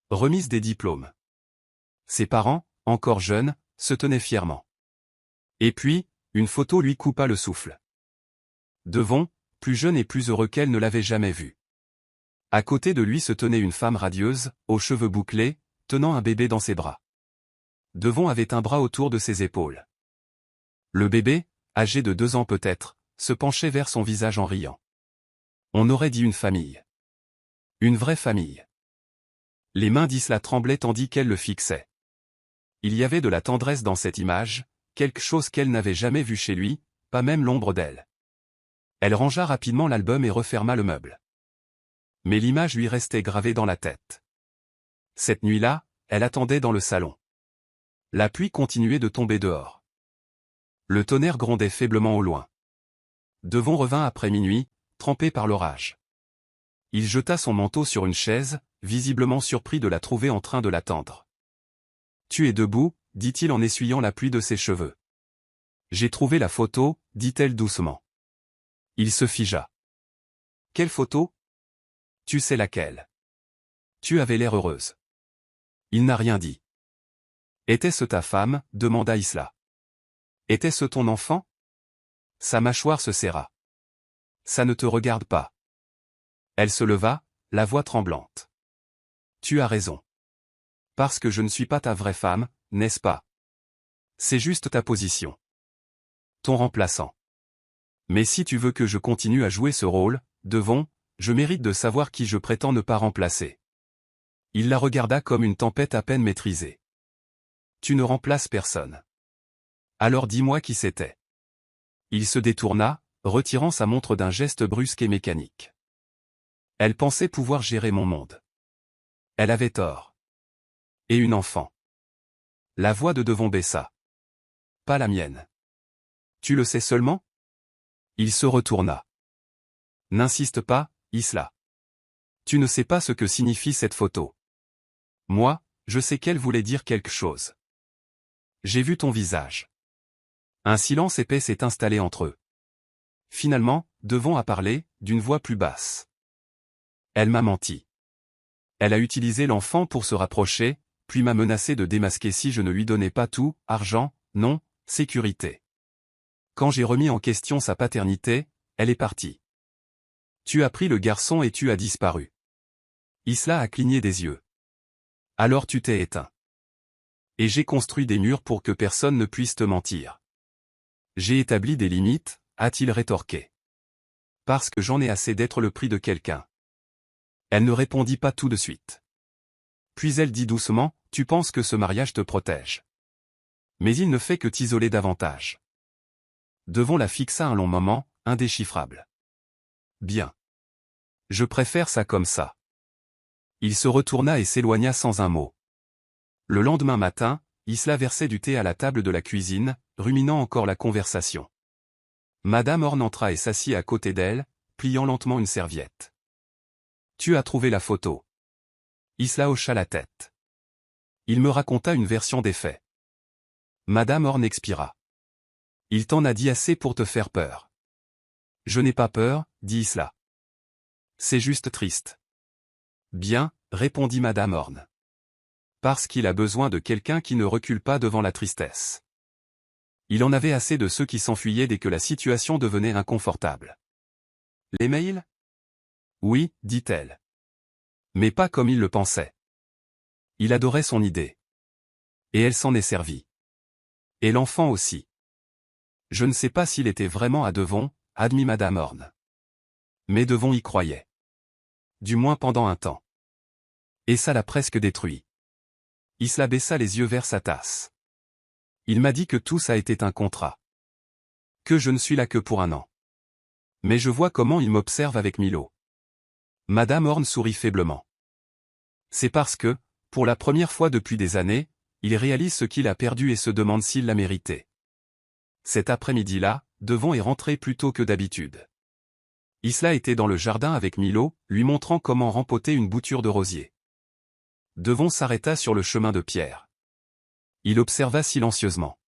Remise des diplômes. Ses parents, encore jeunes, se tenaient fièrement. Et puis, une photo lui coupa le souffle. Devon, plus jeune et plus heureux qu'elle ne l'avait jamais vu. À côté de lui se tenait une femme radieuse, aux cheveux bouclés, tenant un bébé dans ses bras. Devon avait un bras autour de ses épaules. Le bébé, âgé de 2 ans peut-être, se penchait vers son visage en riant. On aurait dit une famille. Une vraie famille. Les mains d'Isla tremblaient tandis qu'elle le fixait. Il y avait de la tendresse dans cette image, quelque chose qu'elle n'avait jamais vu chez lui, pas même l'ombre d'elle. Elle rangea rapidement l'album et referma le meuble. Mais l'image lui restait gravée dans la tête. Cette nuit-là, elle attendait dans le salon. La pluie continuait de tomber dehors. Le tonnerre grondait faiblement au loin. Devon revint après minuit, trempé par l'orage. Il jeta son manteau sur une chaise, visiblement surpris de la trouver en train de l'attendre. « Tu es debout » dit-il en essuyant la pluie de ses cheveux. « J'ai trouvé la photo » dit-elle doucement. Il se figea. « Quelle photo ? Tu sais laquelle ? Tu avais l'air heureuse. » Il n'a rien dit. « Était-ce ta femme » demanda Isla. « Était-ce ton enfant ?» Sa mâchoire se serra. « Ça ne te regarde pas. » Elle se leva, la voix tremblante. « Tu as raison. Parce que je ne suis pas ta vraie femme, n'est-ce pas ? C'est juste ta position. Ton remplaçant. Mais si tu veux que je continue à jouer ce rôle, Devon, je mérite de savoir qui je prétends ne pas remplacer. » Il la regarda comme une tempête à peine maîtrisée. « Tu ne remplaces personne. Alors dis-moi qui c'était. » Il se détourna, retirant sa montre d'un geste brusque et mécanique. Elle pensait pouvoir gérer mon monde. Elle avait tort. Et une enfant. La voix de Devon baissa. Pas la mienne. Tu le sais seulement ? Il se retourna. N'insiste pas, Isla. Tu ne sais pas ce que signifie cette photo. Moi, je sais qu'elle voulait dire quelque chose. J'ai vu ton visage. Un silence épais s'est installé entre eux. Finalement, Devon a parlé, d'une voix plus basse. Elle m'a menti. Elle a utilisé l'enfant pour se rapprocher, puis m'a menacé de démasquer si je ne lui donnais pas tout, argent, non, sécurité. Quand j'ai remis en question sa paternité, elle est partie. Tu as pris le garçon et tu as disparu. Isla a cligné des yeux. Alors tu t'es éteint. Et j'ai construit des murs pour que personne ne puisse te mentir. J'ai établi des limites, a-t-il rétorqué. Parce que j'en ai assez d'être le prix de quelqu'un. Elle ne répondit pas tout de suite. Puis elle dit doucement, tu penses que ce mariage te protège. Mais il ne fait que t'isoler davantage. Devon la fixa un long moment, indéchiffrable. Bien. Je préfère ça comme ça. Il se retourna et s'éloigna sans un mot. Le lendemain matin, Isla versait du thé à la table de la cuisine, ruminant encore la conversation. Madame Horn entra et s'assit à côté d'elle, pliant lentement une serviette. Tu as trouvé la photo. Isla hocha la tête. Il me raconta une version des faits. Madame Horn expira. Il t'en a dit assez pour te faire peur. Je n'ai pas peur, dit Isla. C'est juste triste. Bien, répondit Madame Horn. Parce qu'il a besoin de quelqu'un qui ne recule pas devant la tristesse. Il en avait assez de ceux qui s'enfuyaient dès que la situation devenait inconfortable. Les mails ? Oui, dit-elle. Mais pas comme il le pensait. Il adorait son idée. Et elle s'en est servie. Et l'enfant aussi. Je ne sais pas s'il était vraiment à Devon, admit Madame Horn. Mais Devon y croyait. Du moins pendant un temps. Et ça l'a presque détruit. Isla baissa les yeux vers sa tasse. Il m'a dit que tout ça était un contrat. Que je ne suis là que pour un an. Mais je vois comment il m'observe avec Milo. Madame Horn sourit faiblement. C'est parce que, pour la première fois depuis des années, il réalise ce qu'il a perdu et se demande s'il l'a mérité. Cet après-midi-là, Devon est rentré plus tôt que d'habitude. Isla était dans le jardin avec Milo, lui montrant comment rempoter une bouture de rosier. Devon s'arrêta sur le chemin de pierre. Il observa silencieusement.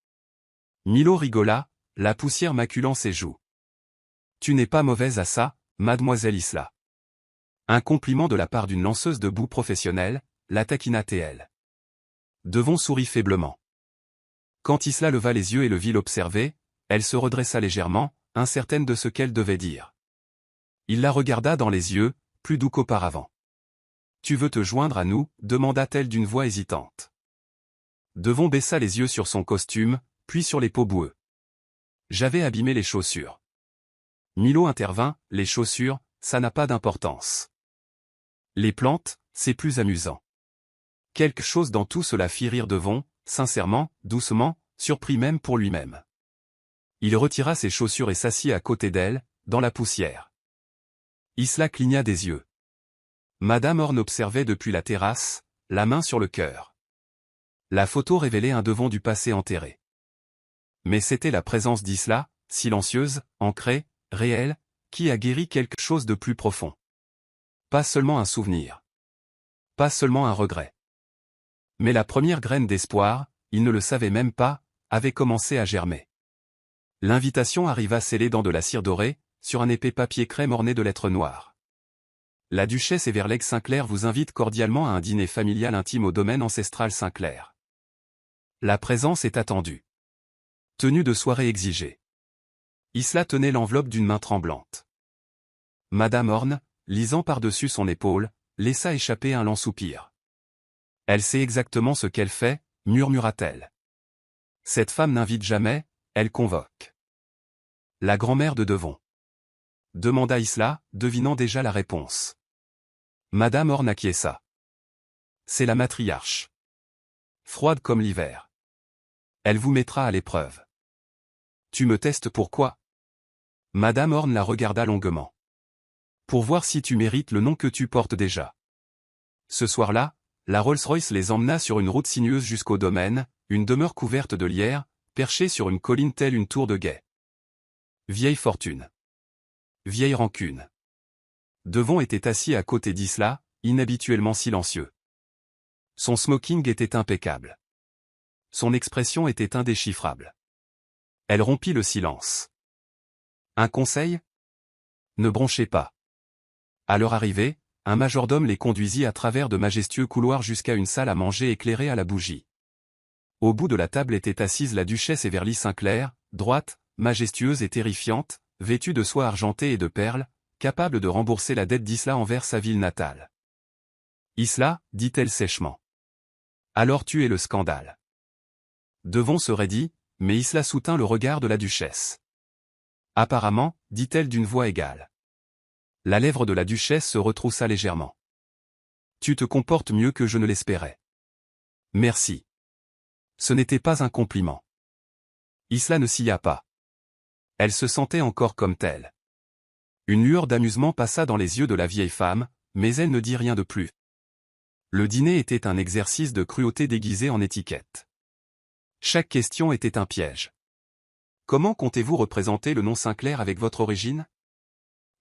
Milo rigola, la poussière maculant ses joues. « Tu n'es pas mauvaise à ça, mademoiselle Isla. » Un compliment de la part d'une lanceuse de boue professionnelle, la taquina TL. Devon sourit faiblement. Quand Isla leva les yeux et le vit l'observer, elle se redressa légèrement, incertaine de ce qu'elle devait dire. Il la regarda dans les yeux, plus doux qu'auparavant. « Tu veux te joindre à nous » demanda-t-elle d'une voix hésitante. Devon baissa les yeux sur son costume, puis sur les peaux boueux. « J'avais abîmé les chaussures. » Milo intervint, « Les chaussures, ça n'a pas d'importance. Les plantes, c'est plus amusant. » Quelque chose dans tout cela fit rire Devon, sincèrement, doucement, surpris même pour lui-même. Il retira ses chaussures et s'assit à côté d'elle, dans la poussière. Isla cligna des yeux. Madame Horn observait depuis la terrasse, la main sur le cœur. La photo révélait un Devon du passé enterré. Mais c'était la présence d'Isla, silencieuse, ancrée, réelle, qui a guéri quelque chose de plus profond. Pas seulement un souvenir. Pas seulement un regret. Mais la première graine d'espoir, il ne le savait même pas, avait commencé à germer. L'invitation arriva scellée dans de la cire dorée, sur un épais papier crème orné de lettres noires. La duchesse Everleigh Sinclair vous invite cordialement à un dîner familial intime au domaine ancestral Sinclair. La présence est attendue. Tenue de soirée exigée. Isla tenait l'enveloppe d'une main tremblante. Madame Horn, lisant par-dessus son épaule, laissa échapper un lent soupir. Elle sait exactement ce qu'elle fait, murmura-t-elle. Cette femme n'invite jamais, elle convoque. La grand-mère de Devon. Demanda Isla, devinant déjà la réponse. Madame Horn acquiesça. C'est la matriarche. Froide comme l'hiver. Elle vous mettra à l'épreuve. Tu me testes pourquoi? Madame Horn la regarda longuement. Pour voir si tu mérites le nom que tu portes déjà. Ce soir-là, la Rolls-Royce les emmena sur une route sinueuse jusqu'au domaine, une demeure couverte de lierre, perchée sur une colline telle une tour de guet. Vieille fortune. Vieille rancune. Devon était assis à côté d'Isla, inhabituellement silencieux. Son smoking était impeccable. Son expression était indéchiffrable. Elle rompit le silence. Un conseil? Ne bronchez pas. À leur arrivée, un majordome les conduisit à travers de majestueux couloirs jusqu'à une salle à manger éclairée à la bougie. Au bout de la table était assise la duchesse Everleigh Sinclair, droite, majestueuse et terrifiante, vêtue de soie argentée et de perles, capable de rembourser la dette d'Isla envers sa ville natale. Isla, dit-elle sèchement. Alors tu es le scandale. Devon se raidit, mais Isla soutint le regard de la duchesse. Apparemment, dit-elle d'une voix égale. La lèvre de la duchesse se retroussa légèrement. Tu te comportes mieux que je ne l'espérais. Merci. Ce n'était pas un compliment. Isla ne sia pas. Elle se sentait encore comme telle. Une lueur d'amusement passa dans les yeux de la vieille femme, mais elle ne dit rien de plus. Le dîner était un exercice de cruauté déguisé en étiquette. Chaque question était un piège. Comment comptez-vous représenter le nom Sinclair avec votre origine?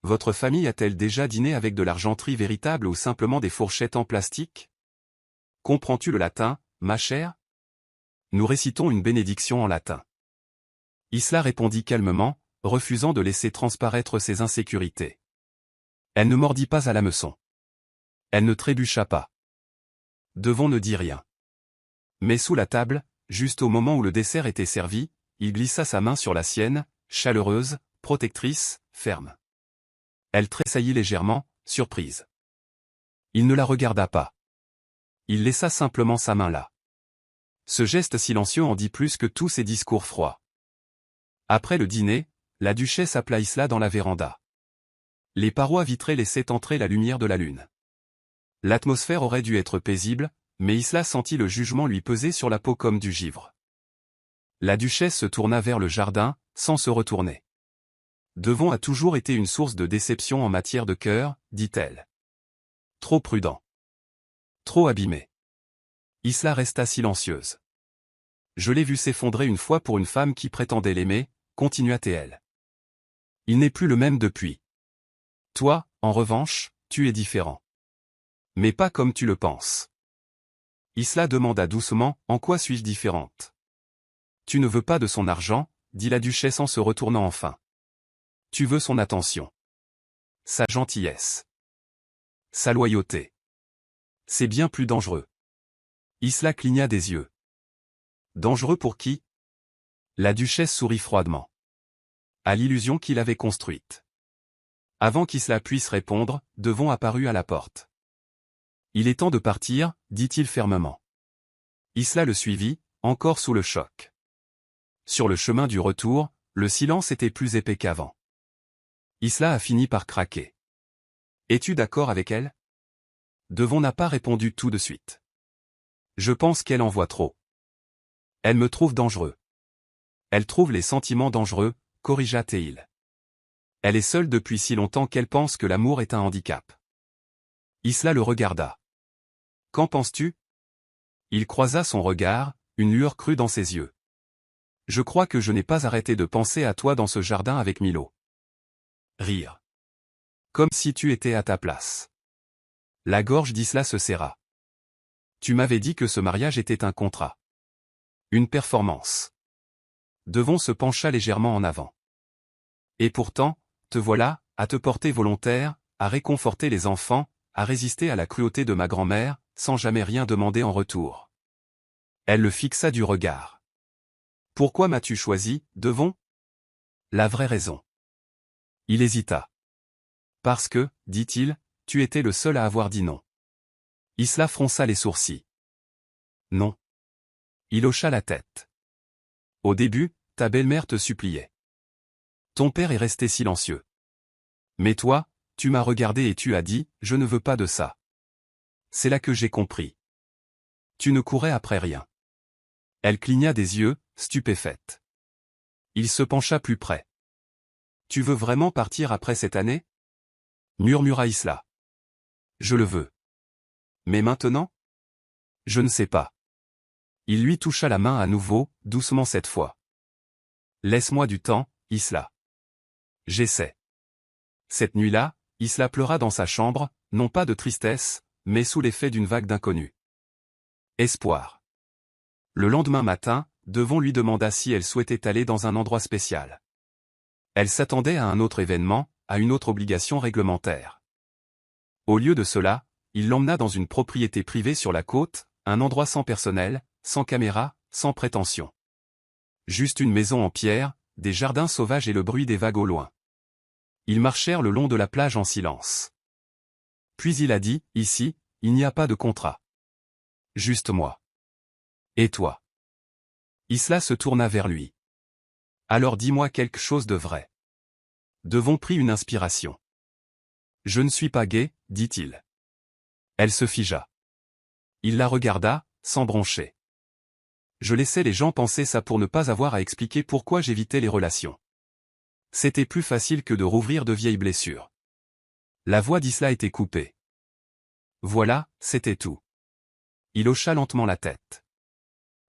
Votre famille a-t-elle déjà dîné avec de l'argenterie véritable ou simplement des fourchettes en plastique? Comprends-tu le latin, ma chère? Nous récitons une bénédiction en latin. Isla répondit calmement, refusant de laisser transparaître ses insécurités. Elle ne mordit pas à l'hameçon. Elle ne trébucha pas. Devon ne dit rien. Mais sous la table, juste au moment où le dessert était servi, il glissa sa main sur la sienne, chaleureuse, protectrice, ferme. Elle tressaillit légèrement, surprise. Il ne la regarda pas. Il laissa simplement sa main là. Ce geste silencieux en dit plus que tous ses discours froids. Après le dîner, la duchesse appela Isla dans la véranda. Les parois vitrées laissaient entrer la lumière de la lune. L'atmosphère aurait dû être paisible, mais Isla sentit le jugement lui peser sur la peau comme du givre. La duchesse se tourna vers le jardin, sans se retourner. Devon a toujours été une source de déception en matière de cœur, dit-elle. Trop prudent. Trop abîmé. Isla resta silencieuse. Je l'ai vu s'effondrer une fois pour une femme qui prétendait l'aimer, continua-t-elle. Il n'est plus le même depuis. Toi, en revanche, tu es différent. Mais pas comme tu le penses. Isla demanda doucement, en quoi suis-je différente? Tu ne veux pas de son argent, dit la duchesse en se retournant enfin. Tu veux son attention. Sa gentillesse. Sa loyauté. C'est bien plus dangereux. Isla cligna des yeux. Dangereux pour qui? La duchesse sourit froidement. À l'illusion qu'il avait construite. Avant qu'Isla puisse répondre, Devon apparut à la porte. Il est temps de partir, dit-il fermement. Isla le suivit, encore sous le choc. Sur le chemin du retour, le silence était plus épais qu'avant. Isla a fini par craquer. Es-tu d'accord avec elle? Devon n'a pas répondu tout de suite. Je pense qu'elle en voit trop. Elle me trouve dangereux. Elle trouve les sentiments dangereux, corrigea Théil. Elle est seule depuis si longtemps qu'elle pense que l'amour est un handicap. Isla le regarda. Qu'en penses-tu? Il croisa son regard, une lueur crue dans ses yeux. Je crois que je n'ai pas arrêté de penser à toi dans ce jardin avec Milo. Rire. Comme si tu étais à ta place. La gorge d'Isla se serra. Tu m'avais dit que ce mariage était un contrat. Une performance. Devon se pencha légèrement en avant. Et pourtant, te voilà, à te porter volontaire, à réconforter les enfants, à résister à la cruauté de ma grand-mère, sans jamais rien demander en retour. Elle le fixa du regard. Pourquoi m'as-tu choisi, Devon? La vraie raison. Il hésita. Parce que, dit-il, tu étais le seul à avoir dit non. Isla fronça les sourcils. Non. Il hocha la tête. Au début, ta belle-mère te suppliait. Ton père est resté silencieux. Mais toi, tu m'as regardé et tu as dit, je ne veux pas de ça. C'est là que j'ai compris. Tu ne courais après rien. Elle cligna des yeux, stupéfaite. Il se pencha plus près. Tu veux vraiment partir après cette année? Murmura Isla. Je le veux. Mais maintenant? Je ne sais pas. Il lui toucha la main à nouveau, doucement cette fois. Laisse-moi du temps, Isla. J'essaie. Cette nuit-là, Isla pleura dans sa chambre, non pas de tristesse, mais sous l'effet d'une vague d'inconnu. Espoir. Le lendemain matin, Devon lui demanda si elle souhaitait aller dans un endroit spécial. Elle s'attendait à un autre événement, à une autre obligation réglementaire. Au lieu de cela, il l'emmena dans une propriété privée sur la côte, un endroit sans personnel, sans caméra, sans prétention. Juste une maison en pierre, des jardins sauvages et le bruit des vagues au loin. Ils marchèrent le long de la plage en silence. Puis il a dit, ici, il n'y a pas de contrat. Juste moi. Et toi? Isla se tourna vers lui. Alors dis-moi quelque chose de vrai. Devon prit une inspiration. Je ne suis pas gai, dit-il. Elle se figea. Il la regarda, sans broncher. Je laissais les gens penser ça pour ne pas avoir à expliquer pourquoi j'évitais les relations. C'était plus facile que de rouvrir de vieilles blessures. La voix d'Isla était coupée. Voilà, c'était tout. Il hocha lentement la tête.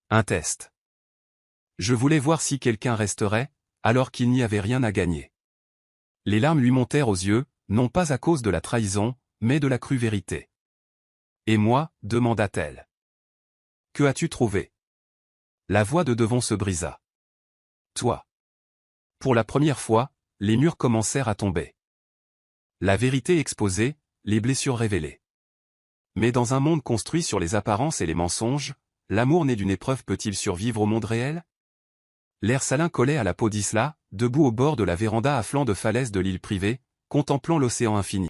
Un test. Je voulais voir si quelqu'un resterait, alors qu'il n'y avait rien à gagner. Les larmes lui montèrent aux yeux, non pas à cause de la trahison, mais de la crue vérité. Et moi, demanda-t-elle. Que as-tu trouvé? La voix de Devon se brisa. Toi. Pour la première fois, les murs commencèrent à tomber. La vérité exposée, les blessures révélées. Mais dans un monde construit sur les apparences et les mensonges, l'amour né d'une épreuve peut-il survivre au monde réel? L'air salin collait à la peau d'Isla, debout au bord de la véranda à flanc de falaise de l'île privée, contemplant l'océan infini.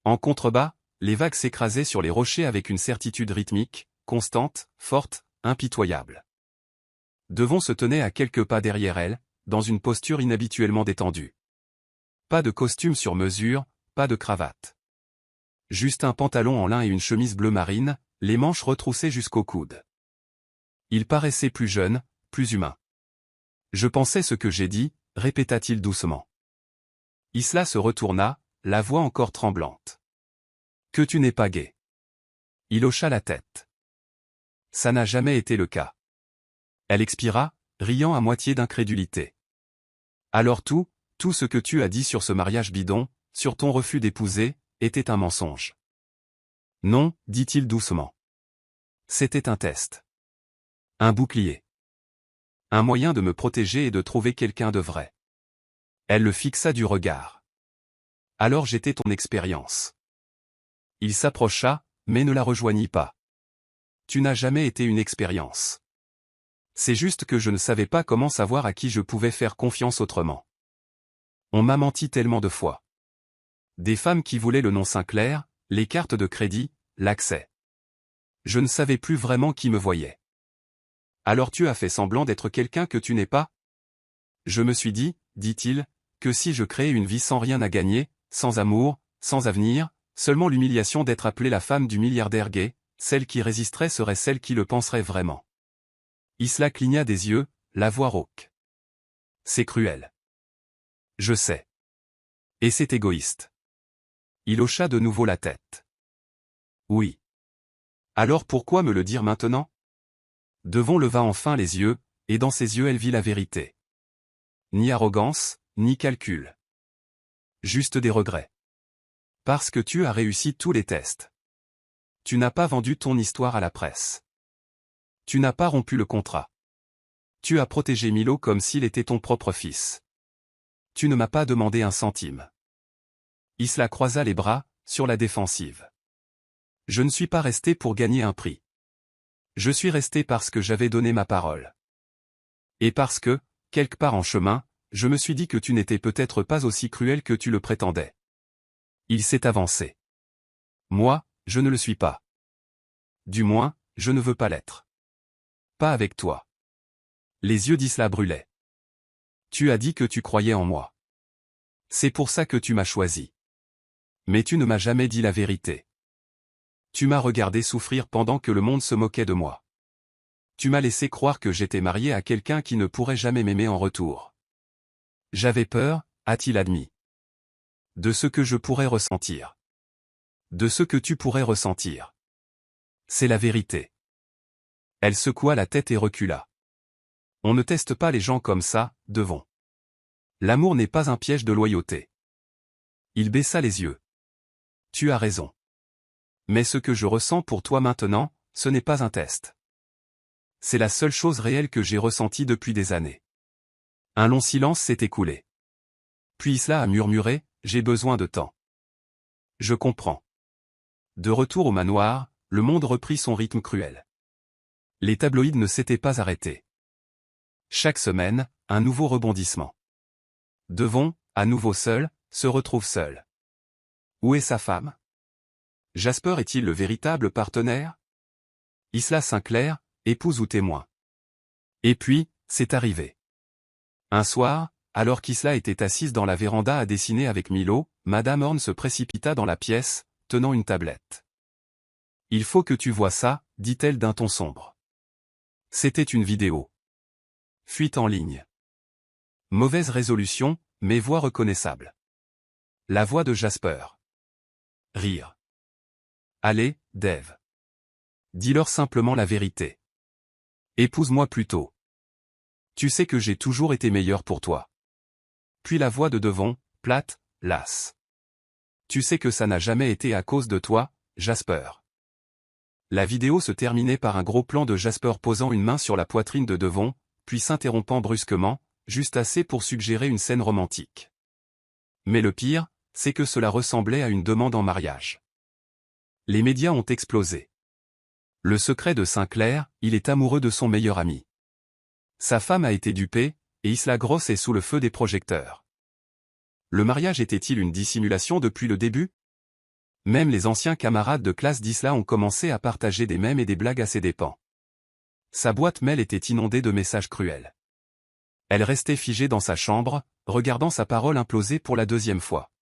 En contrebas, les vagues s'écrasaient sur les rochers avec une certitude rythmique, constante, forte, impitoyable. Devon se tenait à quelques pas derrière elle, dans une posture inhabituellement détendue. Pas de costume sur mesure, pas de cravate. Juste un pantalon en lin et une chemise bleu marine, les manches retroussées jusqu'au coude. Il paraissait plus jeune, plus humain. Je pensais ce que j'ai dit, répéta-t-il doucement. Isla se retourna, la voix encore tremblante. Que tu n'es pas gai. Il hocha la tête. Ça n'a jamais été le cas. Elle expira, riant à moitié d'incrédulité. Alors tout ce que tu as dit sur ce mariage bidon, sur ton refus d'épouser, était un mensonge. Non, dit-il doucement. C'était un test. Un bouclier. Un moyen de me protéger et de trouver quelqu'un de vrai. Elle le fixa du regard. Alors j'étais ton expérience. Il s'approcha, mais ne la rejoignit pas. Tu n'as jamais été une expérience. C'est juste que je ne savais pas comment savoir à qui je pouvais faire confiance autrement. On m'a menti tellement de fois. Des femmes qui voulaient le nom Sinclair, les cartes de crédit, l'accès. Je ne savais plus vraiment qui me voyait. Alors tu as fait semblant d'être quelqu'un que tu n'es pas? Je me suis dit, dit-il, que si je créais une vie sans rien à gagner, sans amour, sans avenir, seulement l'humiliation d'être appelée la femme du milliardaire gay, celle qui résisterait serait celle qui le penserait vraiment. Isla cligna des yeux, la voix rauque. C'est cruel. Je sais. Et c'est égoïste. Il hocha de nouveau la tête. Oui. Alors pourquoi me le dire maintenant? Devon leva enfin les yeux, et dans ses yeux elle vit la vérité. Ni arrogance, ni calcul. Juste des regrets. Parce que tu as réussi tous les tests. Tu n'as pas vendu ton histoire à la presse. Tu n'as pas rompu le contrat. Tu as protégé Milo comme s'il était ton propre fils. Tu ne m'as pas demandé un centime. Isla croisa les bras, sur la défensive. Je ne suis pas resté pour gagner un prix. Je suis resté parce que j'avais donné ma parole. Et parce que, quelque part en chemin, je me suis dit que tu n'étais peut-être pas aussi cruel que tu le prétendais. Il s'est avancé. Moi, je ne le suis pas. Du moins, je ne veux pas l'être. Pas avec toi. Les yeux d'Isla brûlaient. Tu as dit que tu croyais en moi. C'est pour ça que tu m'as choisi. Mais tu ne m'as jamais dit la vérité. Tu m'as regardé souffrir pendant que le monde se moquait de moi. Tu m'as laissé croire que j'étais marié à quelqu'un qui ne pourrait jamais m'aimer en retour. J'avais peur, a-t-il admis. De ce que je pourrais ressentir. De ce que tu pourrais ressentir. C'est la vérité. Elle secoua la tête et recula. On ne teste pas les gens comme ça, Devon. L'amour n'est pas un piège de loyauté. Il baissa les yeux. Tu as raison. Mais ce que je ressens pour toi maintenant, ce n'est pas un test. C'est la seule chose réelle que j'ai ressentie depuis des années. Un long silence s'est écoulé. Puis Isla a murmuré, j'ai besoin de temps. Je comprends. De retour au manoir, le monde reprit son rythme cruel. Les tabloïds ne s'étaient pas arrêtés. Chaque semaine, un nouveau rebondissement. Devon, à nouveau seul, se retrouve seul. Où est sa femme? Jasper est-il le véritable partenaire? Isla Sinclair, épouse ou témoin? Et puis, c'est arrivé. Un soir, alors qu'Isla était assise dans la véranda à dessiner avec Milo, Madame Horn se précipita dans la pièce, tenant une tablette. Il faut que tu vois ça, dit-elle d'un ton sombre. C'était une vidéo. Fuite en ligne. Mauvaise résolution, mais voix reconnaissable. La voix de Jasper. Rire. Allez, Dave. Dis-leur simplement la vérité. Épouse-moi plutôt. Tu sais que j'ai toujours été meilleur pour toi. Puis la voix de Devon, plate, lasse. Tu sais que ça n'a jamais été à cause de toi, Jasper. La vidéo se terminait par un gros plan de Jasper posant une main sur la poitrine de Devon, puis s'interrompant brusquement, juste assez pour suggérer une scène romantique. Mais le pire, c'est que cela ressemblait à une demande en mariage. Les médias ont explosé. Le secret de Sinclair, il est amoureux de son meilleur ami. Sa femme a été dupée, et Isla Gross est sous le feu des projecteurs. Le mariage était-il une dissimulation depuis le début? Même les anciens camarades de classe d'Isla ont commencé à partager des mèmes et des blagues à ses dépens. Sa boîte mail était inondée de messages cruels. Elle restait figée dans sa chambre, regardant sa parole imploser pour la deuxième fois.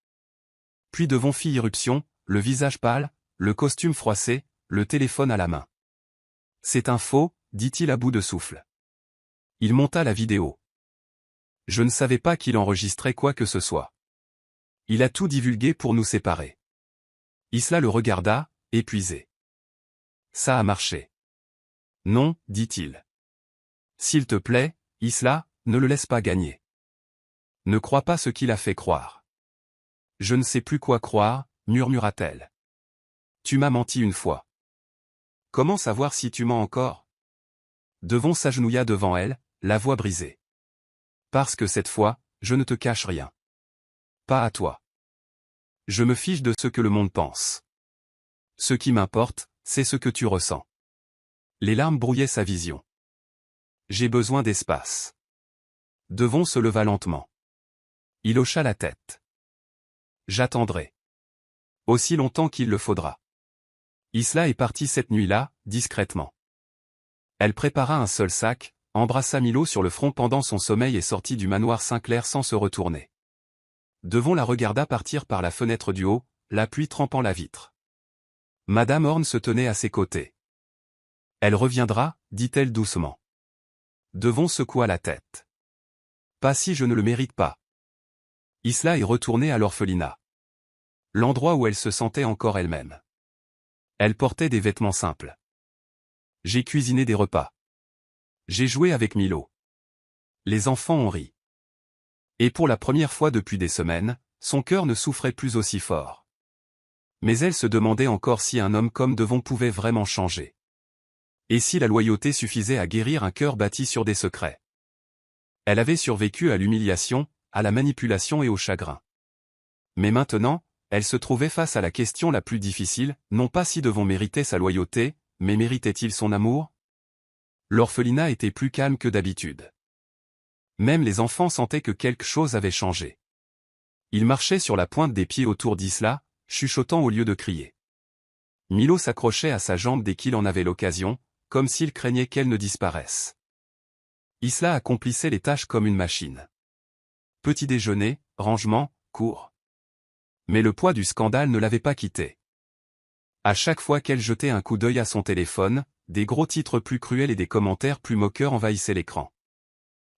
Puis Devon fit irruption, le visage pâle, le costume froissé, le téléphone à la main. C'est un faux, dit-il à bout de souffle. Il monta la vidéo. Je ne savais pas qu'il enregistrait quoi que ce soit. Il a tout divulgué pour nous séparer. Isla le regarda, épuisé. Ça a marché. Non, dit-il. S'il te plaît, Isla, ne le laisse pas gagner. Ne crois pas ce qu'il a fait croire. Je ne sais plus quoi croire, murmura-t-elle. Tu m'as menti une fois. Comment savoir si tu mens encore? Devon s'agenouilla devant elle, la voix brisée. Parce que cette fois, je ne te cache rien. Pas à toi. Je me fiche de ce que le monde pense. Ce qui m'importe, c'est ce que tu ressens. Les larmes brouillaient sa vision. J'ai besoin d'espace. Devon se leva lentement. Il hocha la tête. J'attendrai. Aussi longtemps qu'il le faudra. Isla est partie cette nuit-là, discrètement. Elle prépara un seul sac, embrassa Milo sur le front pendant son sommeil et sortit du manoir Sinclair sans se retourner. Devon la regarda partir par la fenêtre du haut, la pluie trempant la vitre. Madame Horn se tenait à ses côtés. Elle reviendra, dit-elle doucement. Devon secoua la tête. Pas si je ne le mérite pas. Isla est retournée à l'orphelinat. L'endroit où elle se sentait encore elle-même. Elle portait des vêtements simples. J'ai cuisiné des repas. J'ai joué avec Milo. Les enfants ont ri. Et pour la première fois depuis des semaines, son cœur ne souffrait plus aussi fort. Mais elle se demandait encore si un homme comme Devon pouvait vraiment changer. Et si la loyauté suffisait à guérir un cœur bâti sur des secrets. Elle avait survécu à l'humiliation, à la manipulation et au chagrin. Mais maintenant, elle se trouvait face à la question la plus difficile, non pas si Devon méritait sa loyauté, mais méritait-il son amour? L'orphelinat était plus calme que d'habitude. Même les enfants sentaient que quelque chose avait changé. Ils marchaient sur la pointe des pieds autour d'Isla, chuchotant au lieu de crier. Milo s'accrochait à sa jambe dès qu'il en avait l'occasion, comme s'il craignait qu'elle ne disparaisse. Isla accomplissait les tâches comme une machine. Petit déjeuner, rangement, cours. Mais le poids du scandale ne l'avait pas quitté. À chaque fois qu'elle jetait un coup d'œil à son téléphone, des gros titres plus cruels et des commentaires plus moqueurs envahissaient l'écran.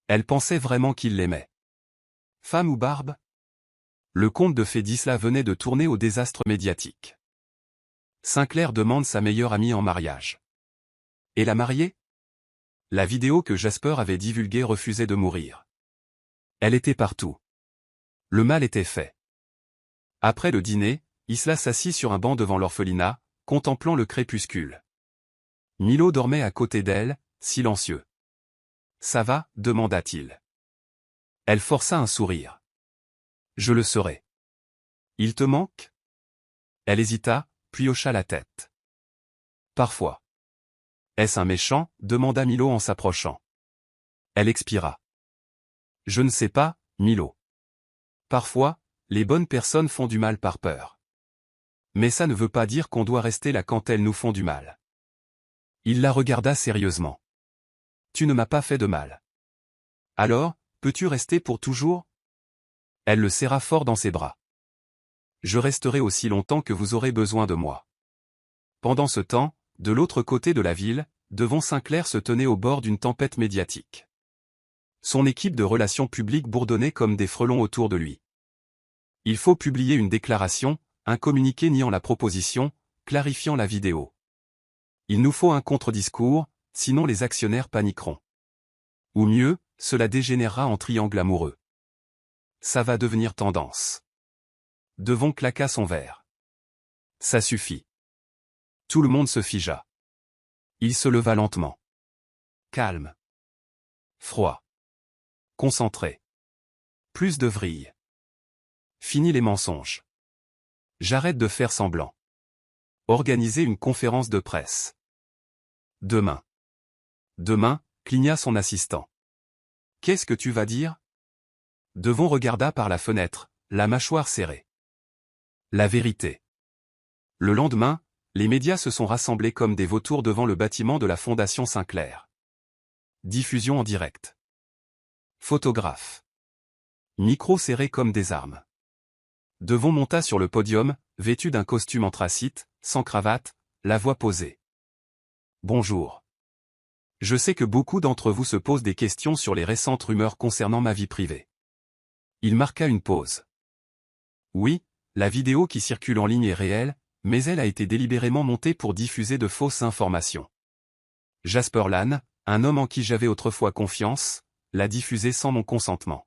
Elle pensait vraiment qu'il l'aimait. Femme ou barbe? Le conte de fées d'Isla venait de tourner au désastre médiatique. Sinclair demande sa meilleure amie en mariage. Et la mariée? La vidéo que Jasper avait divulguée refusait de mourir. Elle était partout. Le mal était fait. Après le dîner, Isla s'assit sur un banc devant l'orphelinat, contemplant le crépuscule. Milo dormait à côté d'elle, silencieux. « Ça va ?» demanda-t-il. Elle força un sourire. « Je le serai. »« Il te manque ?» Elle hésita, puis hocha la tête. « Parfois. »« Est-ce un méchant ?» demanda Milo en s'approchant. Elle expira. « Je ne sais pas, Milo. Parfois, les bonnes personnes font du mal par peur. Mais ça ne veut pas dire qu'on doit rester là quand elles nous font du mal. » Il la regarda sérieusement. « Tu ne m'as pas fait de mal. Alors, peux-tu rester pour toujours ?» Elle le serra fort dans ses bras. « Je resterai aussi longtemps que vous aurez besoin de moi. » Pendant ce temps, de l'autre côté de la ville, Devon Sinclair se tenait au bord d'une tempête médiatique. Son équipe de relations publiques bourdonnait comme des frelons autour de lui. Il faut publier une déclaration, un communiqué niant la proposition, clarifiant la vidéo. Il nous faut un contre-discours, sinon les actionnaires paniqueront. Ou mieux, cela dégénérera en triangle amoureux. Ça va devenir tendance. Devon claqua son verre. Ça suffit. Tout le monde se figea. Il se leva lentement. Calme. Froid. Concentré. Plus de vrille. Fini les mensonges. J'arrête de faire semblant. Organiser une conférence de presse. Demain. Demain, cligna son assistant. Qu'est-ce que tu vas dire? Devon regarda par la fenêtre, la mâchoire serrée. La vérité. Le lendemain, les médias se sont rassemblés comme des vautours devant le bâtiment de la Fondation Sinclair. Diffusion en direct. Photographe. Micro serré comme des armes. Devon monta sur le podium, vêtu d'un costume anthracite, sans cravate, la voix posée. Bonjour. Je sais que beaucoup d'entre vous se posent des questions sur les récentes rumeurs concernant ma vie privée. Il marqua une pause. Oui, la vidéo qui circule en ligne est réelle, mais elle a été délibérément montée pour diffuser de fausses informations. Jasper Lann, un homme en qui j'avais autrefois confiance, l'a diffusée sans mon consentement.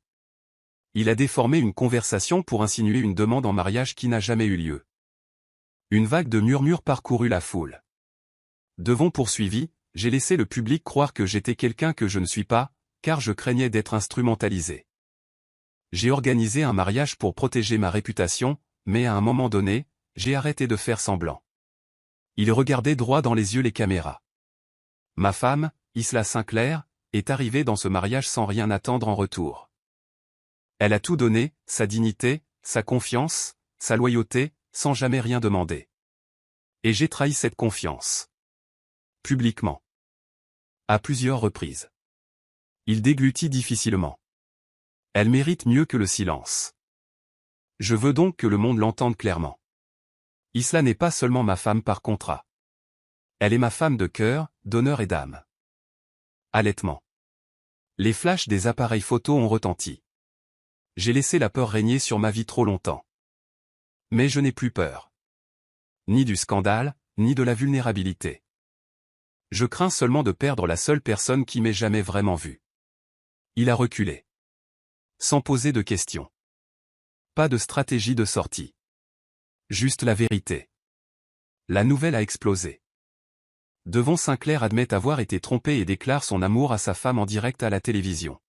Il a déformé une conversation pour insinuer une demande en mariage qui n'a jamais eu lieu. Une vague de murmures parcourut la foule. Devon poursuivit, j'ai laissé le public croire que j'étais quelqu'un que je ne suis pas, car je craignais d'être instrumentalisé. J'ai organisé un mariage pour protéger ma réputation, mais à un moment donné, j'ai arrêté de faire semblant. Il regardait droit dans les yeux les caméras. Ma femme, Isla Sinclair, est arrivée dans ce mariage sans rien attendre en retour. Elle a tout donné, sa dignité, sa confiance, sa loyauté, sans jamais rien demander. Et j'ai trahi cette confiance. Publiquement. À plusieurs reprises. Il déglutit difficilement. Elle mérite mieux que le silence. Je veux donc que le monde l'entende clairement. Isla n'est pas seulement ma femme par contrat. Elle est ma femme de cœur, d'honneur et d'âme. Halètement. Les flashs des appareils photo ont retenti. J'ai laissé la peur régner sur ma vie trop longtemps. Mais je n'ai plus peur. Ni du scandale, ni de la vulnérabilité. Je crains seulement de perdre la seule personne qui m'ait jamais vraiment vu. Il a reculé. Sans poser de questions. Pas de stratégie de sortie. Juste la vérité. La nouvelle a explosé. Devon Sinclair admet avoir été trompé et déclare son amour à sa femme en direct à la télévision.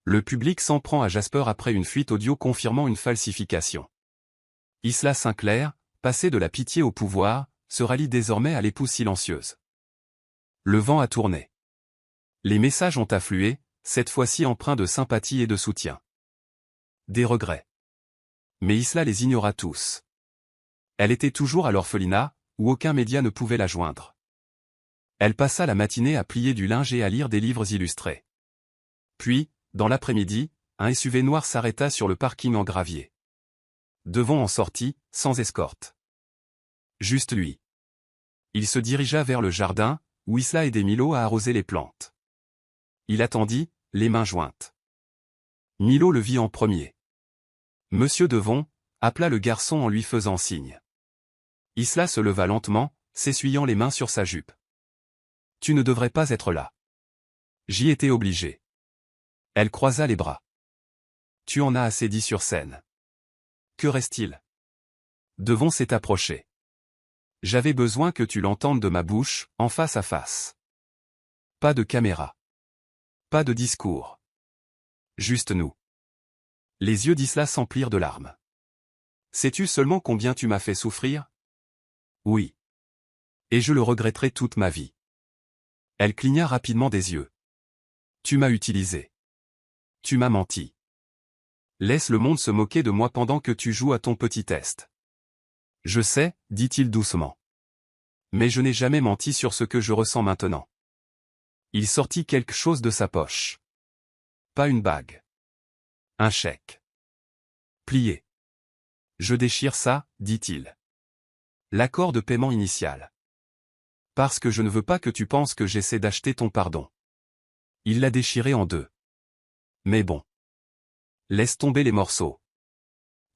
Le public s'en prend à Jasper après une fuite audio confirmant une falsification. Isla Sinclair, passée de la pitié au pouvoir, se rallie désormais à l'épouse silencieuse. Le vent a tourné. Les messages ont afflué, cette fois-ci empreints de sympathie et de soutien. Des regrets. Mais Isla les ignora tous. Elle était toujours à l'orphelinat, où aucun média ne pouvait la joindre. Elle passa la matinée à plier du linge et à lire des livres illustrés. Puis, dans l'après-midi, un SUV noir s'arrêta sur le parking en gravier. Devon en sortit, sans escorte. Juste lui. Il se dirigea vers le jardin, où Isla aidait Milo à arroser les plantes. Il attendit, les mains jointes. Milo le vit en premier. Monsieur Devon appela le garçon en lui faisant signe. Isla se leva lentement, s'essuyant les mains sur sa jupe. Tu ne devrais pas être là. J'y étais obligé. Elle croisa les bras. Tu en as assez dit sur scène. Que reste-t-il? Devon s'est approché. J'avais besoin que tu l'entendes de ma bouche, en face à face. Pas de caméra. Pas de discours. Juste nous. Les yeux d'Isla s'emplirent de larmes. Sais-tu seulement combien tu m'as fait souffrir? Oui. Et je le regretterai toute ma vie. Elle cligna rapidement des yeux. Tu m'as utilisé. Tu m'as menti. Laisse le monde se moquer de moi pendant que tu joues à ton petit test. Je sais, dit-il doucement. Mais je n'ai jamais menti sur ce que je ressens maintenant. Il sortit quelque chose de sa poche. Pas une bague. Un chèque. Plié. Je déchire ça, dit-il. L'accord de paiement initial. Parce que je ne veux pas que tu penses que j'essaie d'acheter ton pardon. Il l'a déchiré en deux. Mais bon. Laisse tomber les morceaux.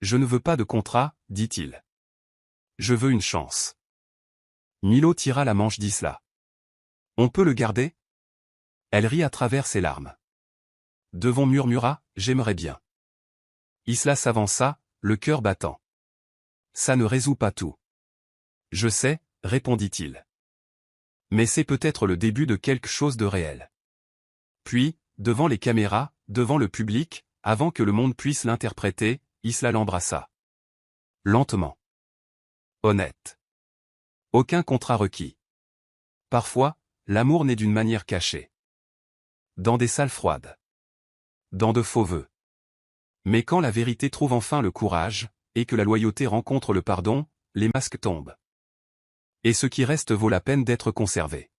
Je ne veux pas de contrat, dit-il. Je veux une chance. Milo tira la manche d'Isla. On peut le garder? Elle rit à travers ses larmes. Devon murmura, j'aimerais bien. Isla s'avança, le cœur battant. Ça ne résout pas tout. Je sais, répondit-il. Mais c'est peut-être le début de quelque chose de réel. Puis, devant les caméras, devant le public, avant que le monde puisse l'interpréter, Isla l'embrassa. Lentement. Honnête. Aucun contrat requis. Parfois, l'amour naît d'une manière cachée. Dans des salles froides. Dans de faux vœux. Mais quand la vérité trouve enfin le courage, et que la loyauté rencontre le pardon, les masques tombent. Et ce qui reste vaut la peine d'être conservé.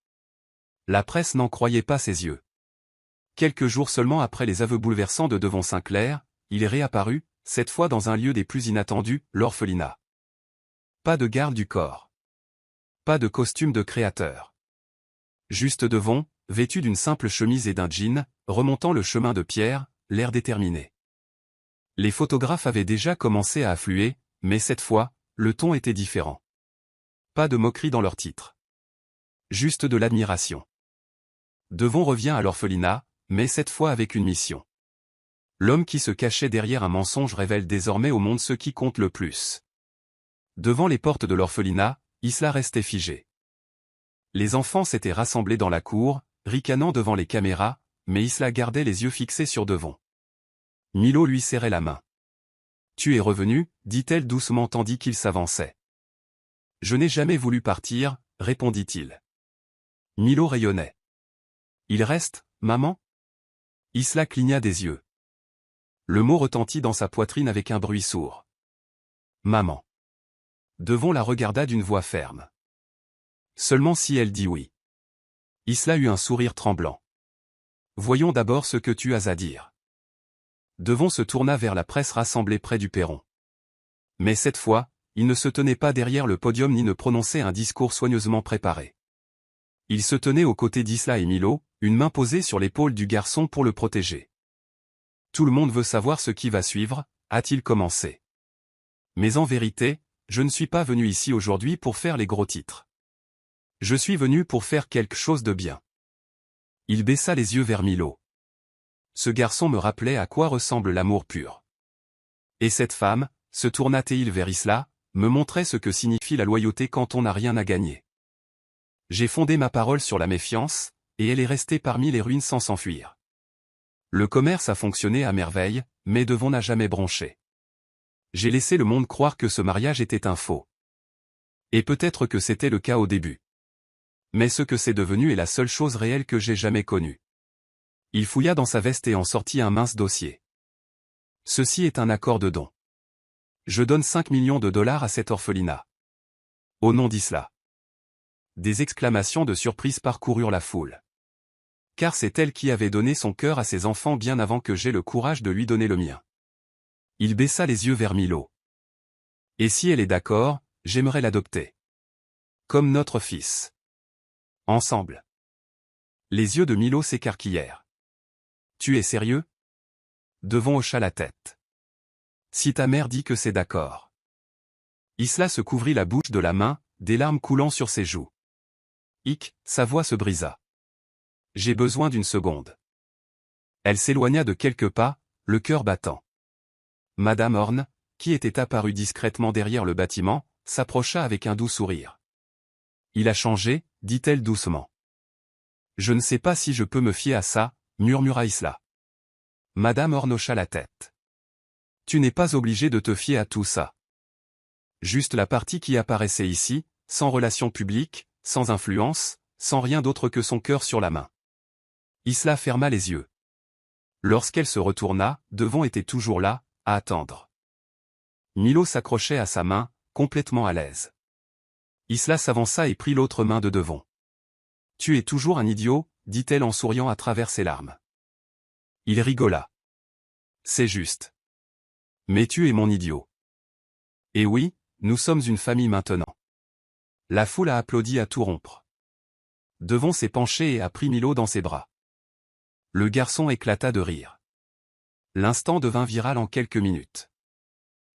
La presse n'en croyait pas ses yeux. Quelques jours seulement après les aveux bouleversants de Devon Sinclair, il est réapparu, cette fois dans un lieu des plus inattendus, l'orphelinat. Pas de garde du corps. Pas de costume de créateur. Juste Devon, vêtu d'une simple chemise et d'un jean, remontant le chemin de pierre, l'air déterminé. Les photographes avaient déjà commencé à affluer, mais cette fois, le ton était différent. Pas de moquerie dans leur titre. Juste de l'admiration. Devon revient à l'orphelinat, mais cette fois avec une mission. L'homme qui se cachait derrière un mensonge révèle désormais au monde ce qui compte le plus. Devant les portes de l'orphelinat, Isla restait figée. Les enfants s'étaient rassemblés dans la cour, ricanant devant les caméras, mais Isla gardait les yeux fixés sur Devon. Milo lui serrait la main. « Tu es revenu, dit-elle doucement tandis qu'il s'avançait. « Je n'ai jamais voulu partir, répondit-il. Milo rayonnait. « Il reste, maman ?» Isla cligna des yeux. Le mot retentit dans sa poitrine avec un bruit sourd. « Maman. » Devon la regarda d'une voix ferme. « Seulement si elle dit oui. » Isla eut un sourire tremblant. « Voyons d'abord ce que tu as à dire. » Devon se tourna vers la presse rassemblée près du perron. Mais cette fois, il ne se tenait pas derrière le podium ni ne prononçait un discours soigneusement préparé. Il se tenait aux côtés d'Isla et Milo, une main posée sur l'épaule du garçon pour le protéger. « Tout le monde veut savoir ce qui va suivre, » a-t-il commencé. « Mais en vérité, je ne suis pas venu ici aujourd'hui pour faire les gros titres. Je suis venu pour faire quelque chose de bien. Il baissa les yeux vers Milo. Ce garçon me rappelait à quoi ressemble l'amour pur. Et cette femme, se tourna-t-il vers Isla, me montrait ce que signifie la loyauté quand on n'a rien à gagner. J'ai fondé ma parole sur la méfiance, et elle est restée parmi les ruines sans s'enfuir. Le commerce a fonctionné à merveille, mais Devon n'a jamais bronché. J'ai laissé le monde croire que ce mariage était un faux. Et peut-être que c'était le cas au début. Mais ce que c'est devenu est la seule chose réelle que j'ai jamais connue. Il fouilla dans sa veste et en sortit un mince dossier. Ceci est un accord de don. Je donne 5 millions de dollars à cet orphelinat. Au nom d'Isla. Des exclamations de surprise parcoururent la foule. Car c'est elle qui avait donné son cœur à ses enfants bien avant que j'aie le courage de lui donner le mien. Il baissa les yeux vers Milo. Et si elle est d'accord, j'aimerais l'adopter. Comme notre fils. Ensemble. Les yeux de Milo s'écarquillèrent. Tu es sérieux? Devon hocha la tête. Si ta mère dit que c'est d'accord. Isla se couvrit la bouche de la main, des larmes coulant sur ses joues. Sa voix se brisa. J'ai besoin d'une seconde. Elle s'éloigna de quelques pas, le cœur battant. Madame Horn, qui était apparue discrètement derrière le bâtiment, s'approcha avec un doux sourire. Il a changé, dit-elle doucement. Je ne sais pas si je peux me fier à ça, murmura Isla. Madame Horn hocha la tête. Tu n'es pas obligé de te fier à tout ça. Juste la partie qui apparaissait ici, sans relation publique, sans influence, sans rien d'autre que son cœur sur la main. Isla ferma les yeux. Lorsqu'elle se retourna, Devon était toujours là, à attendre. Milo s'accrochait à sa main, complètement à l'aise. Isla s'avança et prit l'autre main de Devon. Tu es toujours un idiot, dit-elle en souriant à travers ses larmes. Il rigola. C'est juste. Mais tu es mon idiot. Et oui, nous sommes une famille maintenant. La foule a applaudi à tout rompre. Devon s'est penché et a pris Milo dans ses bras. Le garçon éclata de rire. L'instant devint viral en quelques minutes.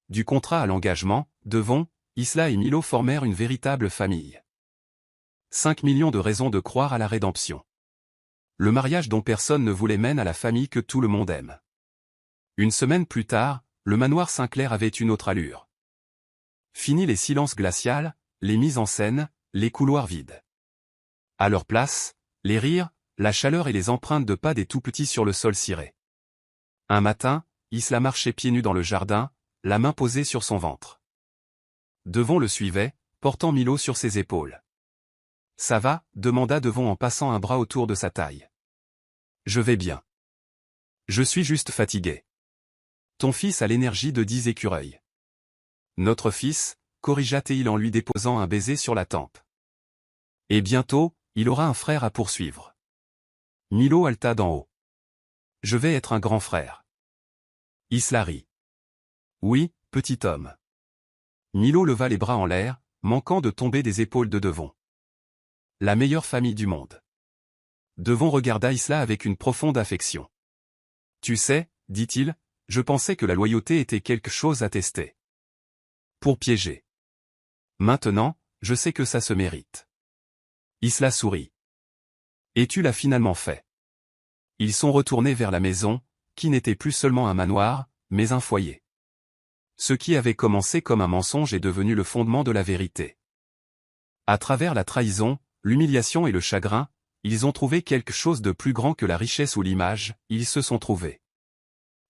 Du contrat à l'engagement, Devon, Isla et Milo formèrent une véritable famille. 5 millions de raisons de croire à la rédemption. Le mariage dont personne ne voulait mène à la famille que tout le monde aime. Une semaine plus tard, le manoir Sinclair avait une autre allure. Fini les silences glaciaux, les mises en scène, les couloirs vides. À leur place, les rires, la chaleur et les empreintes de pas des tout-petits sur le sol ciré. Un matin, Isla marchait pieds nus dans le jardin, la main posée sur son ventre. Devon le suivait, portant Milo sur ses épaules. « Ça va ?» demanda Devon en passant un bras autour de sa taille. « Je vais bien. Je suis juste fatigué. Ton fils a l'énergie de 10 écureuils. » Notre fils, corrigea-t-il en lui déposant un baiser sur la tempe. Et bientôt, il aura un frère à poursuivre. Milo haleta d'en haut. Je vais être un grand frère. Isla rit. Oui, petit homme. Milo leva les bras en l'air, manquant de tomber des épaules de Devon. La meilleure famille du monde. Devon regarda Isla avec une profonde affection. Tu sais, dit-il, je pensais que la loyauté était quelque chose à tester. Pour piéger. Maintenant, je sais que ça se mérite. Isla sourit. Et tu l'as finalement fait. Ils sont retournés vers la maison, qui n'était plus seulement un manoir, mais un foyer. Ce qui avait commencé comme un mensonge est devenu le fondement de la vérité. À travers la trahison, l'humiliation et le chagrin, ils ont trouvé quelque chose de plus grand que la richesse ou l'image, ils se sont trouvés.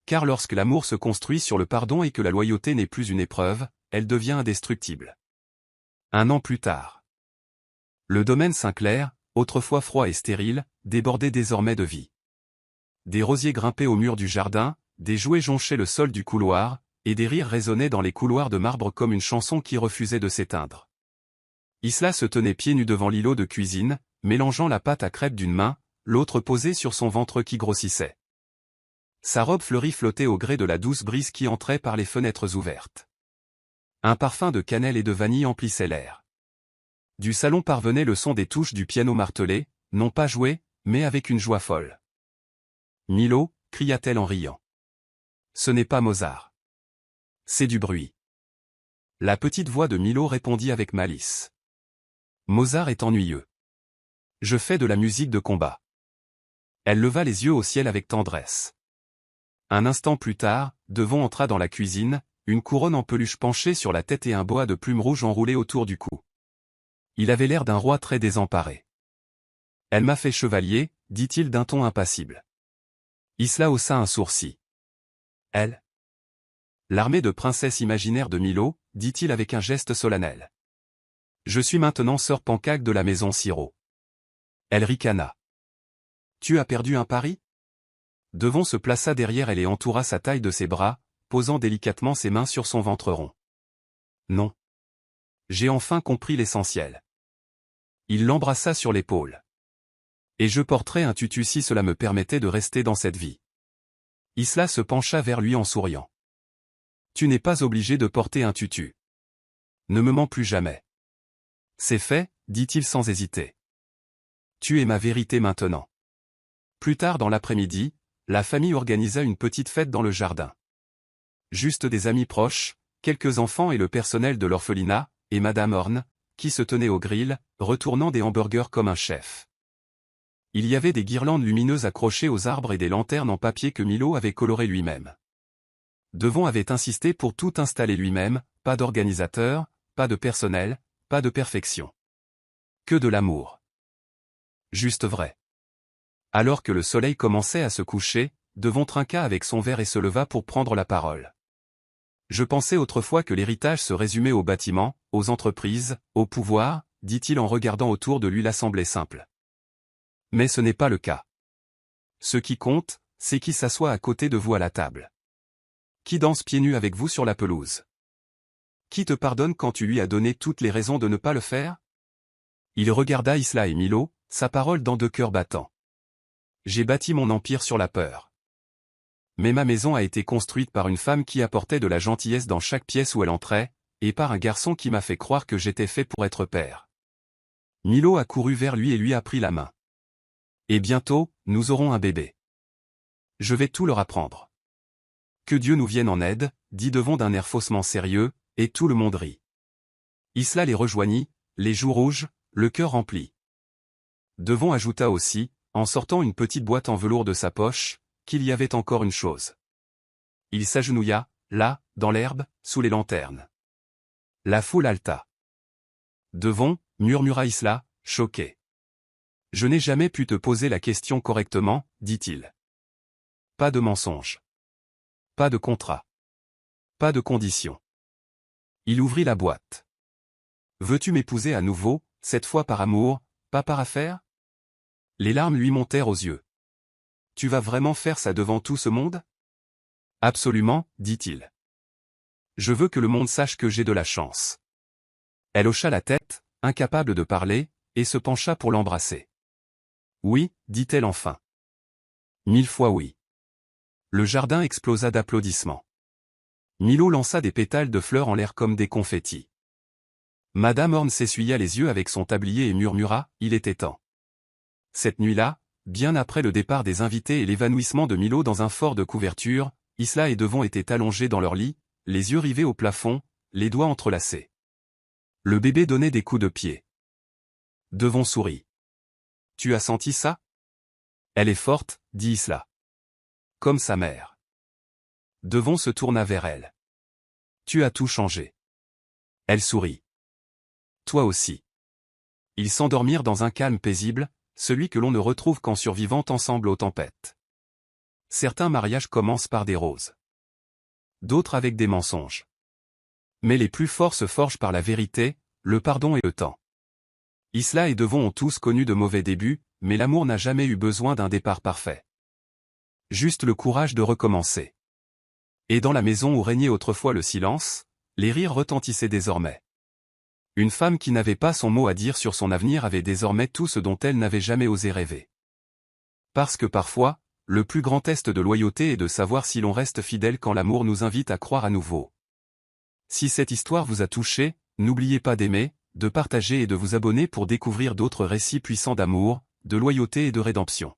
Car lorsque l'amour se construit sur le pardon et que la loyauté n'est plus une épreuve, elle devient indestructible. 1 an plus tard. Le domaine Sinclair, autrefois froid et stérile, débordait désormais de vie. Des rosiers grimpaient au mur du jardin, des jouets jonchaient le sol du couloir, et des rires résonnaient dans les couloirs de marbre comme une chanson qui refusait de s'éteindre. Isla se tenait pieds nus devant l'îlot de cuisine, mélangeant la pâte à crêpes d'une main, l'autre posée sur son ventre qui grossissait. Sa robe fleurie flottait au gré de la douce brise qui entrait par les fenêtres ouvertes. Un parfum de cannelle et de vanille emplissait l'air. Du salon parvenait le son des touches du piano martelé, non pas joué, mais avec une joie folle. « Milo » cria-t-elle en riant. « Ce n'est pas Mozart. C'est du bruit. » La petite voix de Milo répondit avec malice. Mozart est ennuyeux. Je fais de la musique de combat. Elle leva les yeux au ciel avec tendresse. Un instant plus tard, Devon entra dans la cuisine, une couronne en peluche penchée sur la tête et un boa de plumes rouges enroulé autour du cou. Il avait l'air d'un roi très désemparé. Elle m'a fait chevalier, dit-il d'un ton impassible. Isla haussa un sourcil. Elle? L'armée de princesses imaginaires de Milo, dit-il avec un geste solennel. Je suis maintenant sœur Pancake de la maison Sirop. Elle ricana. Tu as perdu un pari? Devon se plaça derrière elle et entoura sa taille de ses bras, posant délicatement ses mains sur son ventre rond. Non. J'ai enfin compris l'essentiel. Il l'embrassa sur l'épaule. Et je porterai un tutu si cela me permettait de rester dans cette vie. Isla se pencha vers lui en souriant. Tu n'es pas obligé de porter un tutu. Ne me mens plus jamais. C'est fait, dit-il sans hésiter. Tu es ma vérité maintenant. Plus tard dans l'après-midi, la famille organisa une petite fête dans le jardin. Juste des amis proches, quelques enfants et le personnel de l'orphelinat, et Madame Horn, qui se tenait au grill, retournant des hamburgers comme un chef. Il y avait des guirlandes lumineuses accrochées aux arbres et des lanternes en papier que Milo avait colorées lui-même. Devon avait insisté pour tout installer lui-même, pas d'organisateur, pas de personnel, pas de perfection. Que de l'amour. Juste vrai. Alors que le soleil commençait à se coucher, Devon trinqua avec son verre et se leva pour prendre la parole. Je pensais autrefois que l'héritage se résumait aux bâtiments, aux entreprises, au pouvoir, dit-il en regardant autour de lui l'assemblée simple. Mais ce n'est pas le cas. Ce qui compte, c'est qui s'assoit à côté de vous à la table. Qui danse pieds nus avec vous sur la pelouse. Qui te pardonne quand tu lui as donné toutes les raisons de ne pas le faire? Il regarda Isla et Milo, sa parole dans deux cœurs battants. J'ai bâti mon empire sur la peur. Mais ma maison a été construite par une femme qui apportait de la gentillesse dans chaque pièce où elle entrait, et par un garçon qui m'a fait croire que j'étais fait pour être père. Milo a couru vers lui et lui a pris la main. Et bientôt, nous aurons un bébé. Je vais tout leur apprendre. Que Dieu nous vienne en aide, dit Devon d'un air faussement sérieux, et tout le monde rit. Isla les rejoignit, les joues rouges, le cœur rempli. Devon ajouta aussi, en sortant une petite boîte en velours de sa poche, qu'il y avait encore une chose. Il s'agenouilla, là, dans l'herbe, sous les lanternes. La foule haleta. Devon, murmura Isla, choqué. Je n'ai jamais pu te poser la question correctement, dit-il. Pas de mensonge. Pas de contrat. Pas de condition. Il ouvrit la boîte. Veux-tu m'épouser à nouveau, cette fois par amour, pas par affaire? Les larmes lui montèrent aux yeux. Tu vas vraiment faire ça devant tout ce monde? Absolument, dit-il. Je veux que le monde sache que j'ai de la chance. Elle hocha la tête, incapable de parler, et se pencha pour l'embrasser. Oui, dit-elle enfin. 1000 fois oui. Le jardin explosa d'applaudissements. Milo lança des pétales de fleurs en l'air comme des confettis. Madame Horn s'essuya les yeux avec son tablier et murmura, il était temps. Cette nuit-là, bien après le départ des invités et l'évanouissement de Milo dans un fort de couverture, Isla et Devon étaient allongés dans leur lit, les yeux rivés au plafond, les doigts entrelacés. Le bébé donnait des coups de pied. Devon sourit. Tu as senti ça? Elle est forte, dit Isla. Comme sa mère. Devon se tourna vers elle. Tu as tout changé. Elle sourit. Toi aussi. Ils s'endormirent dans un calme paisible, celui que l'on ne retrouve qu'en survivant ensemble aux tempêtes. Certains mariages commencent par des roses. D'autres avec des mensonges. Mais les plus forts se forgent par la vérité, le pardon et le temps. Isla et Devon ont tous connu de mauvais débuts, mais l'amour n'a jamais eu besoin d'un départ parfait. Juste le courage de recommencer. Et dans la maison où régnait autrefois le silence, les rires retentissaient désormais. Une femme qui n'avait pas son mot à dire sur son avenir avait désormais tout ce dont elle n'avait jamais osé rêver. Parce que parfois, le plus grand test de loyauté est de savoir si l'on reste fidèle quand l'amour nous invite à croire à nouveau. Si cette histoire vous a touché, n'oubliez pas d'aimer, de partager et de vous abonner pour découvrir d'autres récits puissants d'amour, de loyauté et de rédemption.